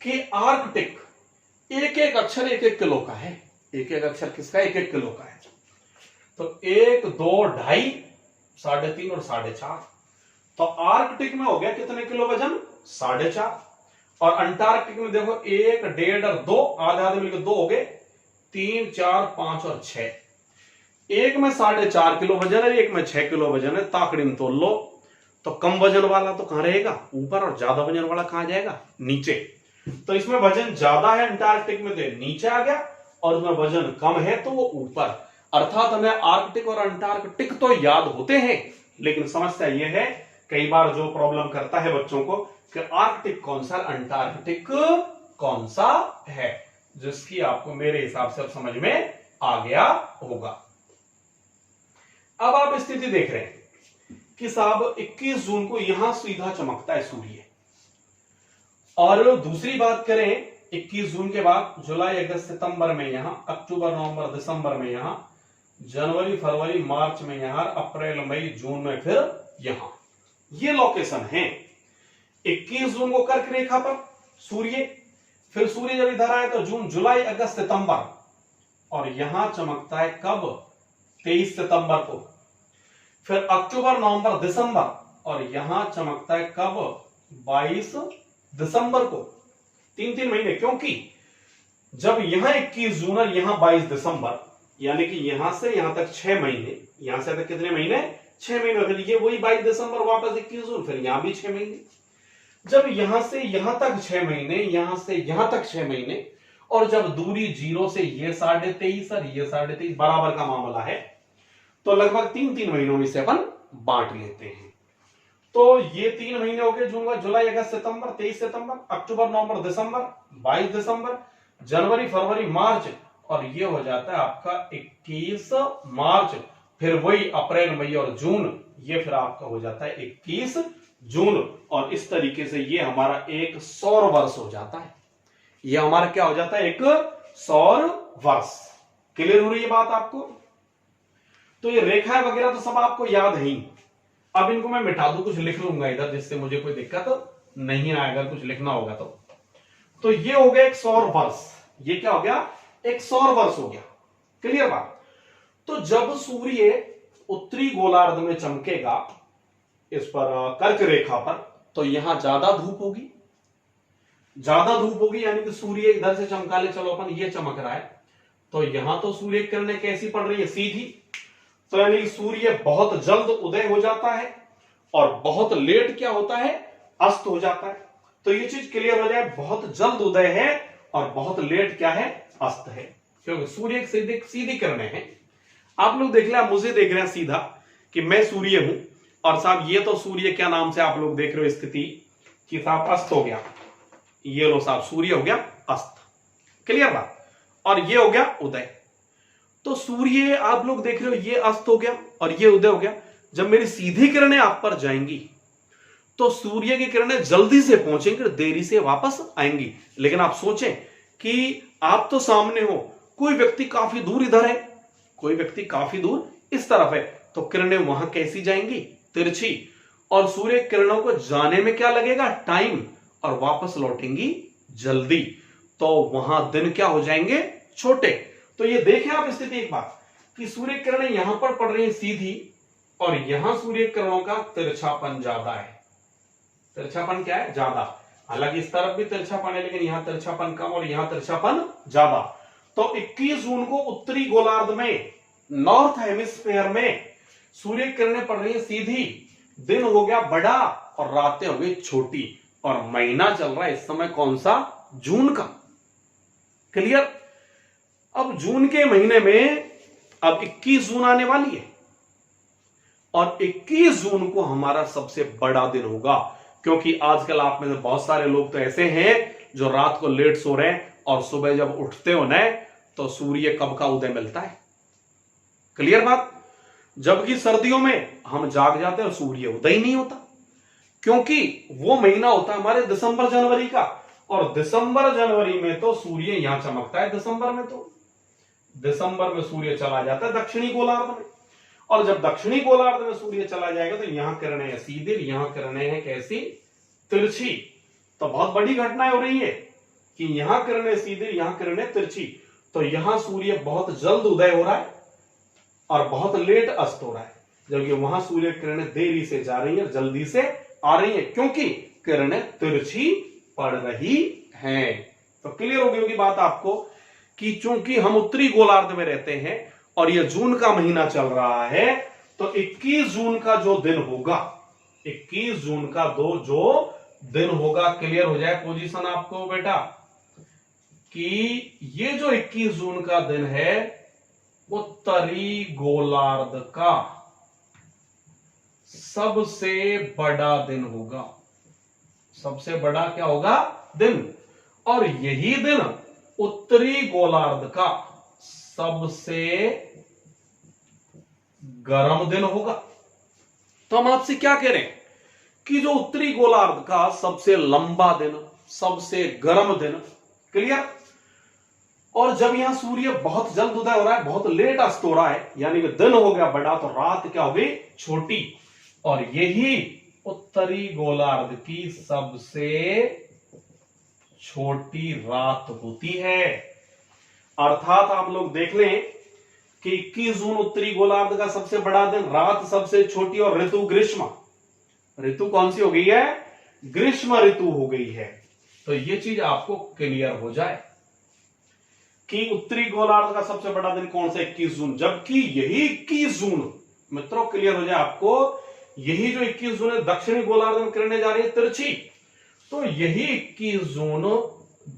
कि आर्कटिक एक एक अक्षर 1-1 किलो का है। एक एक अक्षर किसका? 1-1 किलो का है। तो 1 2 2.5 3.5 और 4.5। तो आर्कटिक में हो गया कितने किलो वजन? 4.5। और अंटार्कटिक में देखो 1 1.5 और 2 आधे आधे मिलकर 2 हो गए, 3 4 5 और 6। एक में 4.5 किलो वजन है, एक में 6 किलो वजन है। ताकड़ी में तोल लो तो कम वजन वाला तो कहां रहेगा? ऊपर। और ज्यादा वजन वाला कहां जाएगा? नीचे। तो इसमें वजन ज्यादा है अंटार्कटिक में तो नीचे आ गया, और इसमें वजन कम है तो वो ऊपर। अर्थात हमें आर्कटिक और अंटार्कटिक तो याद होते हैं, लेकिन समस्या यह है कई बार जो प्रॉब्लम करता है बच्चों को कि आर्कटिक कौन सा, अंटार्कटिक कौन सा है, जिसकी आपको मेरे हिसाब से अब समझ में आ गया होगा। अब आप स्थिति देख रहे हैं कि साहब 21 जून को यहां सीधा चमकता है सूर्य। और दूसरी बात करें 21 जून के बाद जुलाई अगस्त सितंबर में यहां, अक्टूबर नवंबर दिसंबर में यहां, जनवरी फरवरी मार्च में यहां, अप्रैल मई जून में फिर यहां। ये लोकेशन है 21 जून को कर्क रेखा पर सूर्य, फिर सूर्य जब इधर आए तो जून जुलाई अगस्त सितंबर, और यहां चमकता है कब? 23 सितंबर को। फिर अक्टूबर नवंबर दिसंबर, और यहां चमकता है कब? 22 दिसंबर को। 3 महीने, क्योंकि जब यहां 21 जून और यहां 22 दिसंबर, यानी कि यहां से यहां तक 6 महीने, यहां से तक कितने महीने? 6 महीने। फिर ये वही 22 दिसंबर वापस 21 जून, फिर यहां भी 6 महीने। जब यहां से यहां तक 6 महीने, यहां से यहां तक 6 महीने, और जब दूरी 0 से ये 23.5 और ये 23.5 बराबर का मामला है, तो लगभग 3 महीनों में से अपन बांट लेते हैं। तो ये 3 महीने हो गए, जून जुलाई अगस्त सितंबर, 23 सितंबर, अक्टूबर नवंबर दिसंबर, 22 दिसंबर, जनवरी फरवरी मार्च, और ये हो जाता है आपका 21 मार्च। फिर वही अप्रैल मई और जून, ये फिर आपका हो जाता है 21 जून। और इस तरीके से ये हमारा एक सौर वर्ष हो जाता है। ये हमारा क्या हो जाता है? एक सौर वर्ष। क्लियर हो रही है बात आपको? तो ये रेखाएं वगैरह तो सब आपको याद है ही। अब इनको मैं मिटा दूं, कुछ लिख लूंगा इधर, जिससे मुझे कोई दिक्कत नहीं आएगा कुछ लिखना होगा तो ये हो गया एक सौर वर्ष। ये क्या हो गया? एक सौर वर्ष हो गया। क्लियर बात? तो जब सूर्य उत्तरी गोलार्ध में चमकेगा इस पर कर्क रेखा पर, तो यहां ज्यादा धूप होगी। ज्यादा धूप होगी यानी कि सूर्य इधर से चमका ले, चलो अपन ये चमक रहा है, तो यहां तो सूर्य की किरणें कैसी पड़ रही है? सीधी। तो यानी सूर्य बहुत जल्द उदय हो जाता है और बहुत लेट क्या होता है? अस्त हो जाता है। तो ये चीज क्लियर हो जाए, बहुत जल्द उदय है और बहुत लेट क्या है? अस्त है, क्योंकि सूर्य एक सीधी किरणें हैं। आप लोग देख रहे हैं, मुझे देख रहे हैं सीधा कि मैं सूर्य हूं, और साहब ये तो सूर्य क्या नाम से आप लोग देख रहे हो स्थिति कि साहब अस्त हो गया। ये लो साहब, सूर्य हो गया अस्त। क्लियर बात? और ये हो गया उदय। तो सूर्य आप लोग देख रहे हो ये अस्त हो गया और ये उदय हो गया। जब मेरी सीधी किरणें आप पर जाएंगी तो सूर्य की किरणें जल्दी से पहुंचेंगी, देरी से वापस आएंगी। लेकिन आप सोचें कि आप तो सामने हो, कोई व्यक्ति काफी दूर इधर है, कोई व्यक्ति काफी दूर इस तरफ है, तो किरणें वहां कैसी जाएंगी? तिरछी। और सूर्य किरणों को जाने में क्या लगेगा? टाइम। और वापस लौटेंगी जल्दी। तो वहां दिन क्या हो जाएंगे? छोटे। तो ये देखें आप स्थिति एक बार कि सूर्य किरणें यहां पर पड़ रही हैं सीधी, और यहां सूर्य किरणों का तिरछापन ज्यादा है। तिरछापन क्या है? ज्यादा। हालांकि इस तरफ भी तिरछापन है, लेकिन यहां तिरछापन कम और यहां तिरछापन ज्यादा। तो 21 जून को उत्तरी गोलार्ध में, नॉर्थ हेमिस्फीयर में सूर्य किरणें पड़ रही है सीधी, दिन हो गया बड़ा और रातें हो गई छोटी, और महीना चल रहा है इस समय कौन सा? जून का। क्लियर? अब जून के महीने में अब 21 जून आने वाली है, और 21 जून को हमारा सबसे बड़ा दिन होगा, क्योंकि आजकल आप में से बहुत सारे लोग तो ऐसे हैं जो रात को लेट सो रहे हैं और सुबह जब उठते हो ना तो सूर्य कब का उदय मिलता है। क्लियर बात? जबकि सर्दियों में हम जाग जाते हैं और सूर्य उदय नहीं होता, क्योंकि वो महीना होता है हमारे दिसंबर जनवरी का, और दिसंबर जनवरी में तो सूर्य यहां चमकता है। दिसंबर में तो दिसंबर में सूर्य चला जाता है दक्षिणी गोलार्ध में, और जब दक्षिणी गोलार्ध में सूर्य चला जाएगा तो यहां किरणें हैं सीधी, यहां किरणें हैं कैसी? तिरछी। तो बहुत बड़ी घटनाएं हो रही है कि यहां किरणें सीधी, यहां किरणें तिरछी। तो यहां सूर्य बहुत जल्द उदय हो रहा है और बहुत लेट अस्त हो रहा है, जबकि वहां सूर्य किरणें देरी से जा रही हैं, जल्दी से आ रही हैं, क्योंकि किरणें तिरछी पड़ रही हैं। तो क्लियर हो गई होगी बात आपको कि चूंकि हम उत्तरी गोलार्ध में रहते हैं और यह जून का महीना चल रहा है, तो 21 जून का जो दिन होगा, 21 जून का जो दिन होगा, क्लियर हो जाए पोजीशन आपको बेटा, कि ये जो 21 जून का दिन है उत्तरी गोलार्ध का सबसे बड़ा दिन होगा। सबसे बड़ा क्या होगा? दिन। और यही दिन उत्तरी गोलार्ध का सबसे गर्म दिन होगा। तो हम आपसे क्या कह रहे हैं कि जो उत्तरी गोलार्ध का सबसे लंबा दिन, सबसे गर्म दिन, क्लियर, और जब यहां सूर्य बहुत जल्द उदय हो रहा है, बहुत लेट अस्त हो रहा है, यानी कि दिन हो गया बड़ा, तो रात क्या हो गई? छोटी। और यही उत्तरी गोलार्ध की सबसे छोटी रात होती है। अर्थात आप लोग देख लें कि 21 जून उत्तरी गोलार्ध का सबसे बड़ा दिन, रात सबसे छोटी, और ऋतु ग्रीष्म। ऋतु कौन सी हो गई है? ग्रीष्म ऋतु हो गई है। तो ये चीज आपको क्लियर हो जाए कि उत्तरी गोलार्ध का सबसे बड़ा दिन कौन सा? 21 जून। जबकि यही 21 जून, मित्रों क्लियर हो जाए आपको, यही जो 21 जून है दक्षिणी गोलार्ध में किरणें जा रही है तिरछी, तो यही 21 जून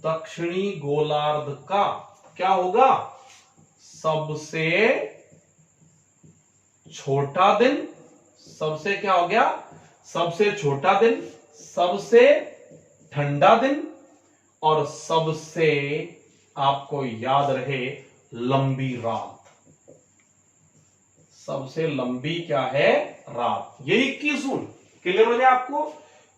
दक्षिणी गोलार्ध का क्या होगा? सबसे छोटा दिन। सबसे क्या हो गया? सबसे छोटा दिन, सबसे ठंडा दिन, और सबसे आपको याद रहे लंबी रात। सबसे लंबी क्या है? रात। यही 21 जून। क्लियर हो जाए आपको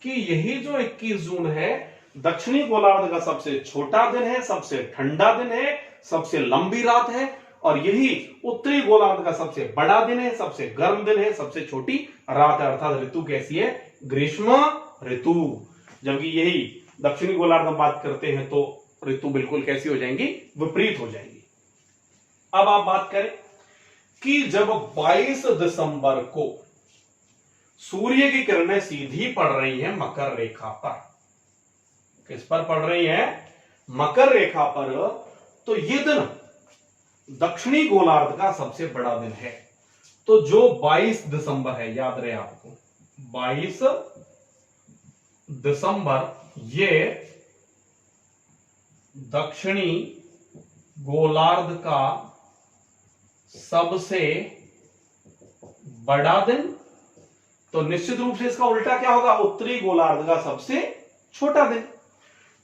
कि यही जो 21 जून है दक्षिणी गोलार्ध का सबसे छोटा दिन है, सबसे ठंडा दिन है, सबसे लंबी रात है, और यही उत्तरी गोलार्ध का सबसे बड़ा दिन है, सबसे गर्म दिन है, सबसे छोटी रात है। अर्थात ऋतु कैसी है? ग्रीष्म ऋतु। जबकि यही दक्षिणी गोलार्ध में बात करते हैं तो ऋतु बिल्कुल कैसी हो जाएंगी? विपरीत हो जाएंगी। अब आप बात करें कि जब 22 दिसंबर को सूर्य की किरणें सीधी पड़ रही हैं मकर रेखा पर, किस पर पड़ रही हैं? मकर रेखा पर, तो यह दिन दक्षिणी गोलार्ध का सबसे बड़ा दिन है। तो जो 22 दिसंबर है, याद रहे आपको 22 दिसंबर, ये दक्षिणी गोलार्ध का सबसे बड़ा दिन, तो निश्चित रूप से इसका उल्टा क्या होगा? उत्तरी गोलार्ध का सबसे छोटा दिन।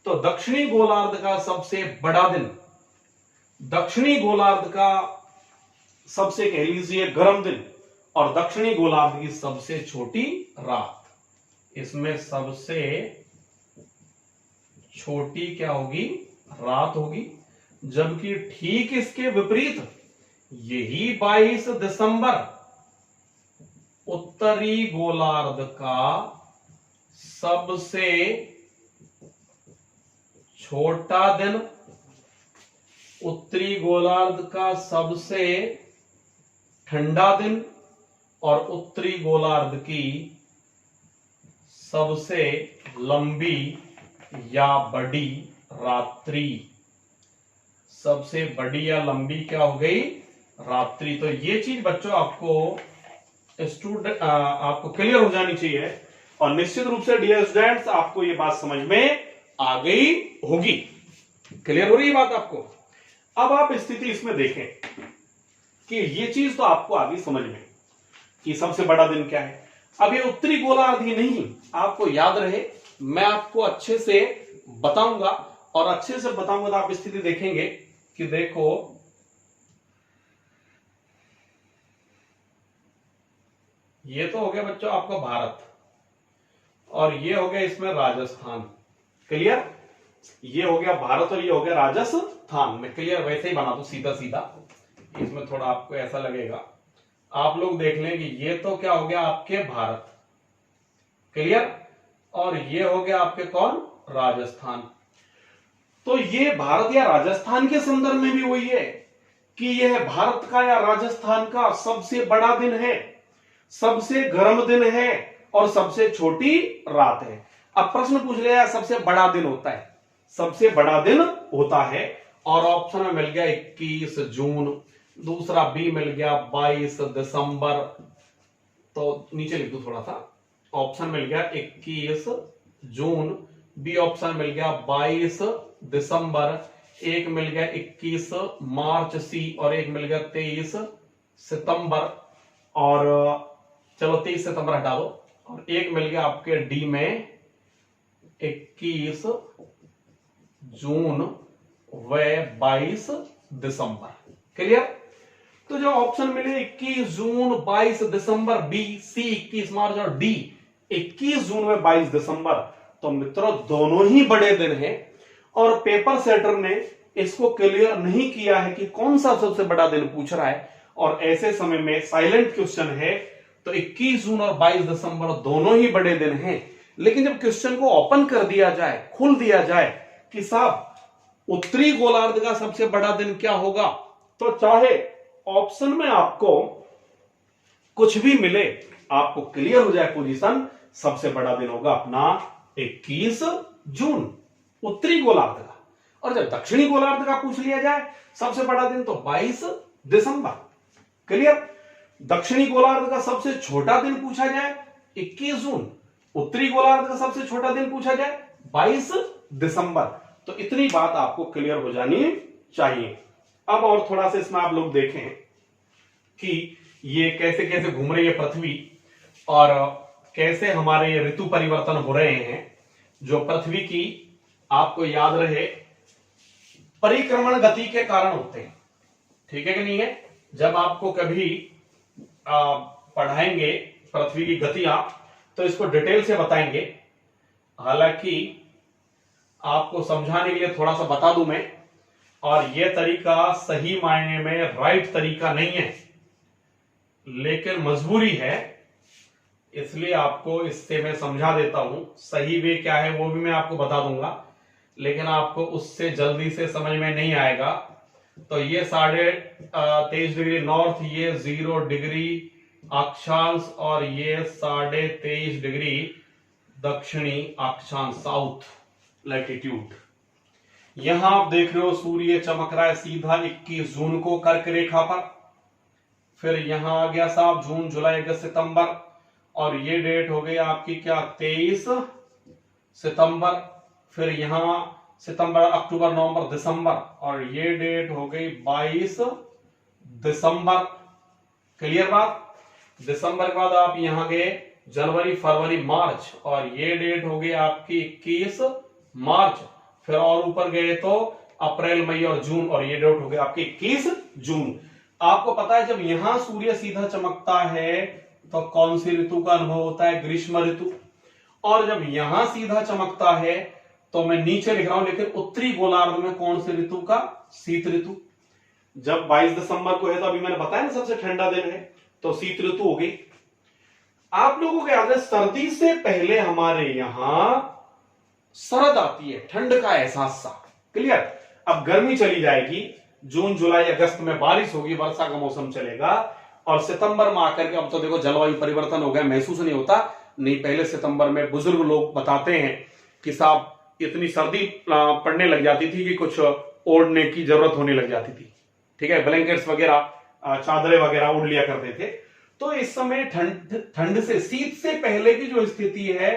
तो दक्षिणी गोलार्ध का सबसे बड़ा दिन, दक्षिणी गोलार्ध का सबसे कह लीजिए गर्म दिन, और दक्षिणी गोलार्ध की सबसे छोटी रात। इसमें सबसे छोटी क्या होगी? रात होगी। जबकि ठीक इसके विपरीत यही 22 दिसंबर उत्तरी गोलार्ध का सबसे छोटा दिन, उत्तरी गोलार्ध का सबसे ठंडा दिन, और उत्तरी गोलार्ध की सबसे लंबी या बड़ी रात्रि। सबसे बड़ी या लंबी क्या हो गई? रात्रि। तो ये चीज बच्चों आपको आपको क्लियर हो जानी चाहिए, और निश्चित रूप से डियर स्टूडेंट्स आपको ये बात समझ में आ गई होगी। क्लियर हो रही है बात आपको? अब आप स्थिति इसमें देखें कि ये चीज तो आपको आ गई समझ में कि सबसे बड़ा दिन क्या है। अब ये उत्तरी गोलार्ध ही नहीं, आपको याद रहे, मैं आपको अच्छे से बताऊंगा, और अच्छे से बताऊंगा तो आप स्थिति देखेंगे कि देखो ये तो हो गया बच्चों आपका भारत, और ये हो गया इसमें राजस्थान। क्लियर? ये हो गया भारत और ये हो गया राजस्थान। मैं क्लियर वैसे ही बना दूं सीधा सीधा, इसमें थोड़ा आपको ऐसा लगेगा। आप लोग देख लें कि ये तो क्या हो गया आपके भारत, क्लियर, और ये हो गया आपके कौन? राजस्थान। तो ये भारत या राजस्थान के संदर्भ में भी वही है कि यह भारत का या राजस्थान का सबसे बड़ा दिन है, सबसे गर्म दिन है और सबसे छोटी रात है। अब प्रश्न पूछ लिया सबसे बड़ा दिन होता है, सबसे बड़ा दिन होता है, और ऑप्शन में मिल गया 21 जून, दूसरा बी मिल गया 22 दिसंबर, तो नीचे लिख दो थोड़ा सा, ऑप्शन मिल गया 21 जून, बी ऑप्शन मिल गया 22 दिसंबर, एक मिल गया 21 मार्च सी, और एक मिल गया 23 सितंबर, और चलो 23 सितंबर हटा दो, और एक मिल गया आपके डी में 21 जून व 22 दिसंबर। क्लियर? तो जो ऑप्शन मिले 21 जून 22 दिसंबर, बी, सी 21 मार्च और डी 21 जून व 22 दिसंबर, तो मित्रों दोनों ही बड़े दिन हैं, और पेपर सेटर ने इसको क्लियर नहीं किया है कि कौन सा सबसे बड़ा दिन पूछ रहा है, और ऐसे समय में साइलेंट क्वेश्चन है, तो 21 जून और 22 दिसंबर दोनों ही बड़े दिन हैं। लेकिन जब क्वेश्चन को ओपन कर दिया जाए, खोल दिया जाए कि साहब उत्तरी गोलार्ध का सबसे बड़ा दिन क्या होगा, तो चाहे ऑप्शन में आपको कुछ भी मिले, आपको क्लियर हो जाए पोजीशन, सबसे बड़ा दिन होगा अपना 21 जून उत्तरी गोलार्ध का। और जब दक्षिणी गोलार्ध का पूछ लिया जाए सबसे बड़ा दिन, तो 22 दिसंबर। क्लियर? दक्षिणी गोलार्ध का सबसे छोटा दिन पूछा जाए 21 जून, उत्तरी गोलार्ध का सबसे छोटा दिन पूछा जाए 22 दिसंबर। तो इतनी बात आपको क्लियर हो जानी चाहिए। अब और थोड़ा सा इसमें आप लोग देखें कि ये कैसे कैसे घूम रही है पृथ्वी, और कैसे हमारे ऋतु परिवर्तन हो रहे हैं, जो पृथ्वी की आपको याद रहे परिक्रमण गति के कारण होते हैं। ठीक है कि नहीं है? जब आपको कभी पढ़ाएंगे पृथ्वी की गतियां, तो इसको डिटेल से बताएंगे। हालांकि आपको समझाने के लिए थोड़ा सा बता दूं मैं, और यह तरीका सही मायने में राइट तरीका नहीं है, लेकिन मजबूरी है, इसलिए आपको इससे मैं समझा देता हूं। सही वे क्या है वो भी मैं आपको बता दूंगा, लेकिन आपको उससे जल्दी से समझ में नहीं आएगा। तो ये 23.5 डिग्री नॉर्थ, ये 0 डिग्री अक्षांश, और ये 23.5 डिग्री दक्षिणी अक्षांश साउथ लैटिट्यूड। यहां आप देख रहे हो सूर्य चमक रहा है सीधा 21 जून को कर्क रेखा पर, फिर यहां आ गया साहब जून जुलाई अगस्त सितंबर, और ये डेट हो गई आपकी क्या 23 सितंबर, फिर यहां सितंबर अक्टूबर नवंबर दिसंबर, और ये डेट हो गई 22 दिसंबर। क्लियर बात? दिसंबर के बाद आप यहां गए जनवरी फरवरी मार्च, और ये डेट हो गई आपकी 21 मार्च, फिर और ऊपर गए तो अप्रैल मई और जून, और ये डेट हो गई आपकी 21 जून। आपको पता है जब यहां सूर्य सीधा चमकता है तो कौन सी ऋतु का अनुभव होता है? ग्रीष्म ऋतु। और जब यहां सीधा चमकता है तो मैं नीचे लिख रहा हूं, लेकिन उत्तरी गोलार्ध में कौन सी ऋतु का? शीत ऋतु। जब 22 दिसंबर को है तो अभी मैंने बताया ना सबसे ठंडा दिन है, तो शीत ऋतु हो गई। आप लोगों को याद है सर्दी से पहले हमारे यहां शरद आती है, ठंड का एहसास सा। क्लियर? अब गर्मी चली जाएगी, जून जुलाई अगस्त में बारिश होगी, वर्षा का मौसम चलेगा, और सितंबर में आकर के अब तो देखो जलवायु परिवर्तन हो गया, महसूस नहीं होता। नहीं, पहले सितंबर में बुजुर्ग लोग बताते हैं कि साहब इतनी सर्दी पड़ने लग जाती थी कि कुछ ओढ़ने की जरूरत होने लग जाती थी। ठीक है, ब्लैंकेट्स वगैरह चादरें वगैरह ओढ़ लिया करते थे। तो इस समय ठंड से शीत से पहले की जो स्थिति है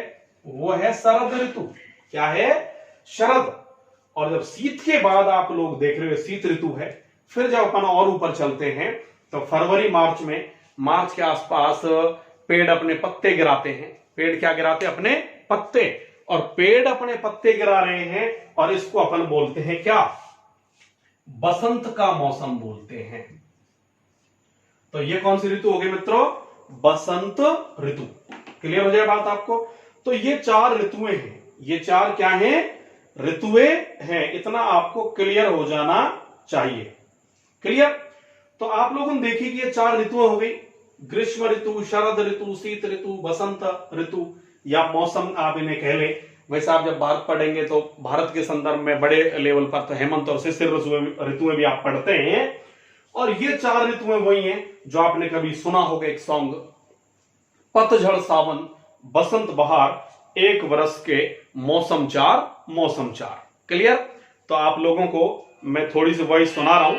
वो है शरद ऋतु। क्या है? शरद। और जब शीत के बाद आप लोग देख रहे हो शीत ऋतु है, फिर जब अपन और ऊपर चलते हैं तो फरवरी मार्च में, मार्च के आसपास पेड़ अपने पत्ते गिराते हैं। पेड़ क्या गिराते? अपने पत्ते। और पेड़ अपने पत्ते गिरा रहे हैं, और इसको अपन बोलते हैं क्या? बसंत का मौसम बोलते हैं। तो ये कौन सी ऋतु होगी मित्रों? बसंत ऋतु। क्लियर हो जाए बात आपको? तो ये 4 ऋतुएं हैं। ये 4 क्या हैं? ऋतुएं हैं। इतना आपको क्लियर हो जाना चाहिए। क्लियर? तो आप लोगों ने देखी कि ये 4 ऋतुएं हो गई, ग्रीष्म ऋतु, शरद ऋतु, शीत ऋतु, बसंत ऋतु, या मौसम आप इन्हें कह ले। वैसे आप जब भारत पढ़ेंगे तो भारत के संदर्भ में बड़े लेवल पर तो हेमंत और शिशिर ऋतुएं भी आप पढ़ते हैं। और ये 4 ऋतुएं वही हैं जो आपने कभी सुना होगा एक सॉन्ग, पतझड़ सावन, बसंत बहार, एक वर्ष के मौसम 4, मौसम 4। क्लियर? तो आप लोगों को मैं थोड़ी सी वॉइस सुना रहा हूं,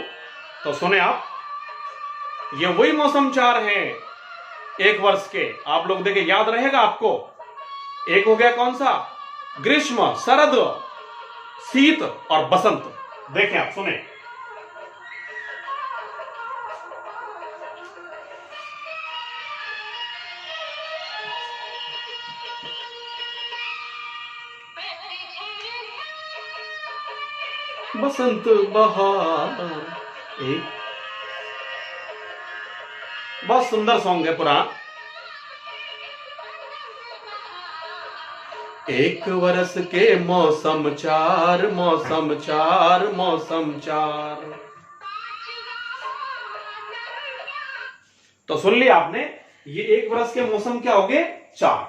तो सुने आप। ये वही मौसम 4 हैं एक वर्ष के। आप लोग देखें, याद रहेगा आपको। एक हो गया कौन सा? ग्रीष्म, शरद, शीत और बसंत। देखें आप, सुने। बसंत बहार, एक बहुत सुंदर सॉन्ग है पुराना। एक वर्ष के मौसम 4, मौसम 4, मौसम 4। तो सुन लिया आपने, ये एक वर्ष के मौसम क्या हो गए? 4।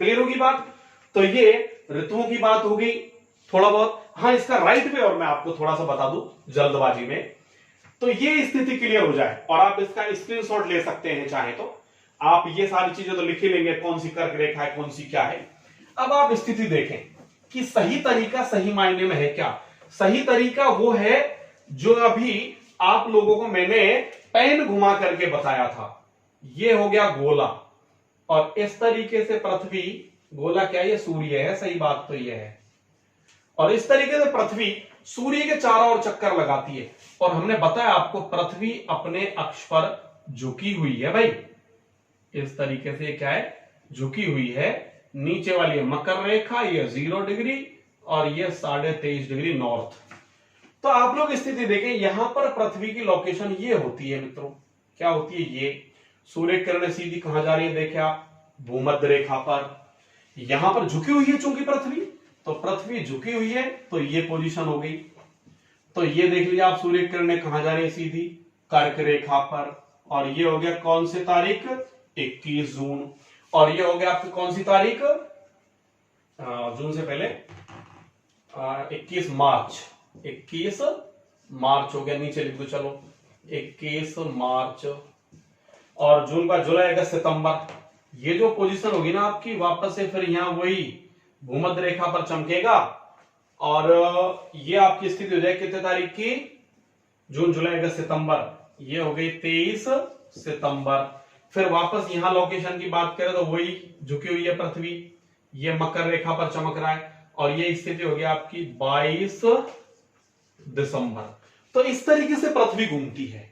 क्लियर होगी बात? तो ये ऋतुओं की बात हो गई थोड़ा बहुत। हाँ, इसका राइट वे और मैं आपको थोड़ा सा बता दूं जल्दबाजी में, तो ये स्थिति क्लियर हो जाए और आप इसका स्क्रीनशॉट ले सकते हैं चाहे तो। आप ये सारी चीजें तो लिख ही लेंगे, कौन सी कर्क रेखा है, कौन सी क्या है। अब आप स्थिति देखें कि सही तरीका सही मायने में है क्या। सही तरीका वो है जो अभी आप लोगों को मैंने पेन घुमा करके बताया था। ये हो गया गोला, और इस तरीके से पृथ्वी, गोला क्या, ये सूर्य है, सही बात तो ये है। और इस तरीके से पृथ्वी सूर्य के चारों ओर चक्कर लगाती है। और हमने बताया आपको पृथ्वी अपने अक्ष पर झुकी हुई है भाई, इस तरीके से क्या है, झुकी हुई है। नीचे वाली मकर रेखा, ये 0 डिग्री और ये 23.5 डिग्री नॉर्थ। तो आप लोग स्थिति देखें, यहां पर पृथ्वी की लोकेशन ये होती है मित्रों, क्या होती है, ये सूर्य किरणें सीधी कहां जा रही है, देखिए आप, भूमध्य रेखा पर। यहां पर झुकी हुई है चूंकि पृथ्वी, तो पृथ्वी झुकी हुई है तो ये पोजीशन हो गई। तो ये देख लीजिए आप, सूर्य किरणें कहां जा रही है, सीधी कर्क रेखा पर। और ये हो गया कौन सी तारीख, 21 जून। और ये हो गया आपकी कौन सी तारीख, जून से पहले 21 मार्च। 21 मार्च हो गया, नीचे लिख दो चलो, 21 मार्च। और जून का जुलाई, अगस्त, सितंबर। ये जो पोजीशन होगी ना आपकी, वापस से फिर यहां वही भूमध्य रेखा पर चमकेगा। और ये आपकी स्थिति हो जाएगी कितने तारीख की, जून, जुलाई, अगस्त, सितंबर। ये हो गई 23 सितंबर। फिर वापस यहां लोकेशन की बात करें तो वही झुकी हुई है पृथ्वी, ये मकर रेखा पर चमक रहा है। और ये स्थिति हो गई आपकी 22 दिसंबर। तो इस तरीके से पृथ्वी घूमती है।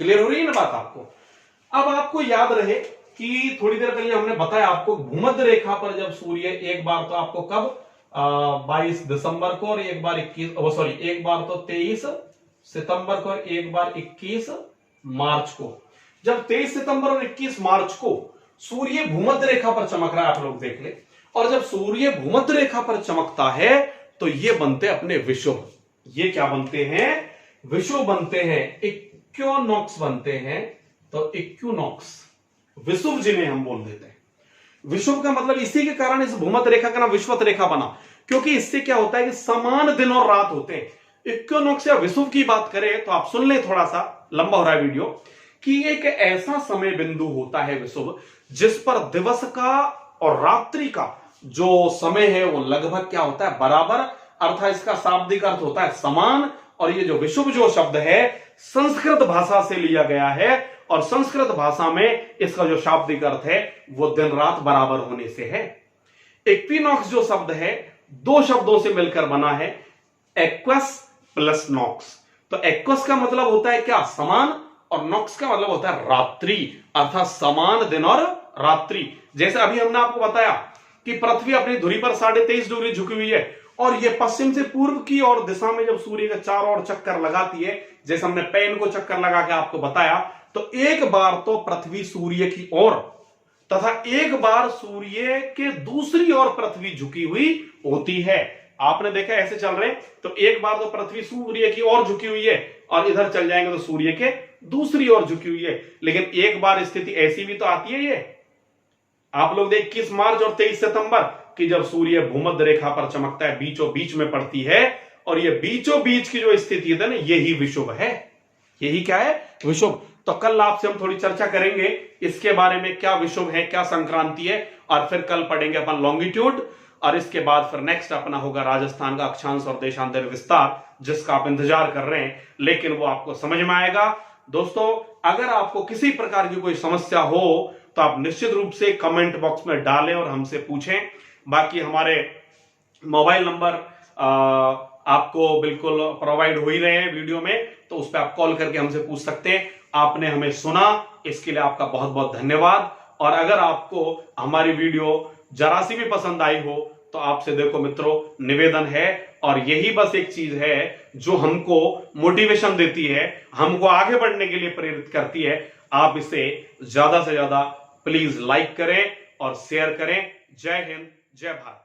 क्लियर हो रही है ना बात आपको? अब आपको याद रहे कि थोड़ी देर पहले हमने बताया आपको, भूमध्य रेखा पर जब सूर्य, एक बार तो आपको कब, 22 दिसंबर को, और एक बार 23 सितंबर को, और एक बार 21 मार्च को। जब 23 सितंबर और 21 मार्च को सूर्य भूमध्य रेखा पर चमक रहा है, आप लोग देख ले। और जब सूर्य भूमध्य रेखा पर चमकता है तो ये बनते अपने विषुव। ये क्या बनते हैं, विषुव बनते हैं, इक्विनॉक्स बनते हैं। तो इक्विनॉक्स, विषुव जिन्हें हम बोल देते हैं। विषुव का मतलब, इसी के कारण इस भूमध्य रेखा का नाम विषुवत रेखा बना, क्योंकि इससे क्या होता है कि समान दिन और रात होते हैं। इक्विनॉक्स या विषुव की बात करें तो आप सुन ले, थोड़ा सा लंबा हो रहा है वीडियो, कि एक ऐसा समय बिंदु होता है विषुव, जिस पर दिवस का और रात्रि का जो समय है वो लगभग क्या होता है, बराबर। अर्थात इसका शाब्दिक अर्थ होता है समान। और ये जो विषुव जो शब्द है संस्कृत भाषा से लिया गया है, और संस्कृत भाषा में इसका जो शाब्दिक अर्थ है वो दिन रात बराबर होने से है। इक्विनॉक्स जो शब्द है 2 शब्दों से मिलकर बना है, एक्वस प्लस नॉक्स। तो एक्वस का मतलब होता है क्या, समान, और नॉक्स का मतलब होता है रात्रि, अर्थात समान दिन और रात्रि। जैसे अभी हमने आपको बताया कि पृथ्वी अपनी धुरी पर 23.5 डिग्री झुकी हुई है, और ये पश्चिम से पूर्व की ओर दिशा में जब सूर्य का चारों ओर चक्कर लगाती है, जैसे हमने पेन को चक्कर लगा के आपको बताया, तो एक बार तो पृथ्वी सूर्य की ओर तथा एक बार सूर्य के दूसरी ओर पृथ्वी झुकी हुई होती है। आपने देखा ऐसे चल रहे, तो एक बार तो पृथ्वी सूर्य की ओर झुकी हुई है, और इधर चल जाएंगे तो सूर्य के दूसरी ओर झुकी हुई है। लेकिन एक बार स्थिति ऐसी भी तो आती है, ये आप लोग देख 21 मार्च और 23 सितंबर की, जब सूर्य भूमध्य रेखा पर चमकता है, बीचों बीच में पड़ती है, और ये बीचों बीच की जो स्थिति है ना, यही विषुव है। यही क्या है, विषुव। तो कल आपसे हम थोड़ी चर्चा करेंगे इसके बारे में, क्या विषुव है, क्या संक्रांति है, और फिर कल पढ़ेंगे अपन लॉन्गिट्यूड, और इसके बाद फिर नेक्स्ट अपना होगा राजस्थान का अक्षांश और देशांतर विस्तार, जिसका आप इंतजार कर रहे हैं, लेकिन वो आपको समझ में आएगा। दोस्तों, अगर आपको किसी प्रकार की कोई समस्या हो तो आप निश्चित रूप से कमेंट बॉक्स में डालें और हमसे पूछें। बाकी हमारे मोबाइल नंबर आपको बिल्कुल प्रोवाइड हो ही रहे हैं वीडियो में, तो उस पर आप कॉल करके हमसे पूछ सकते हैं। आपने हमें सुना, इसके लिए आपका बहुत बहुत धन्यवाद। और अगर आपको हमारी वीडियो जरा सी भी पसंद आई हो तो आपसे देखो मित्रों निवेदन है, और यही बस एक चीज है जो हमको मोटिवेशन देती है, हमको आगे बढ़ने के लिए प्रेरित करती है। आप इसे ज्यादा से ज्यादा प्लीज लाइक करें और शेयर करें। जय हिंद, जय भारत।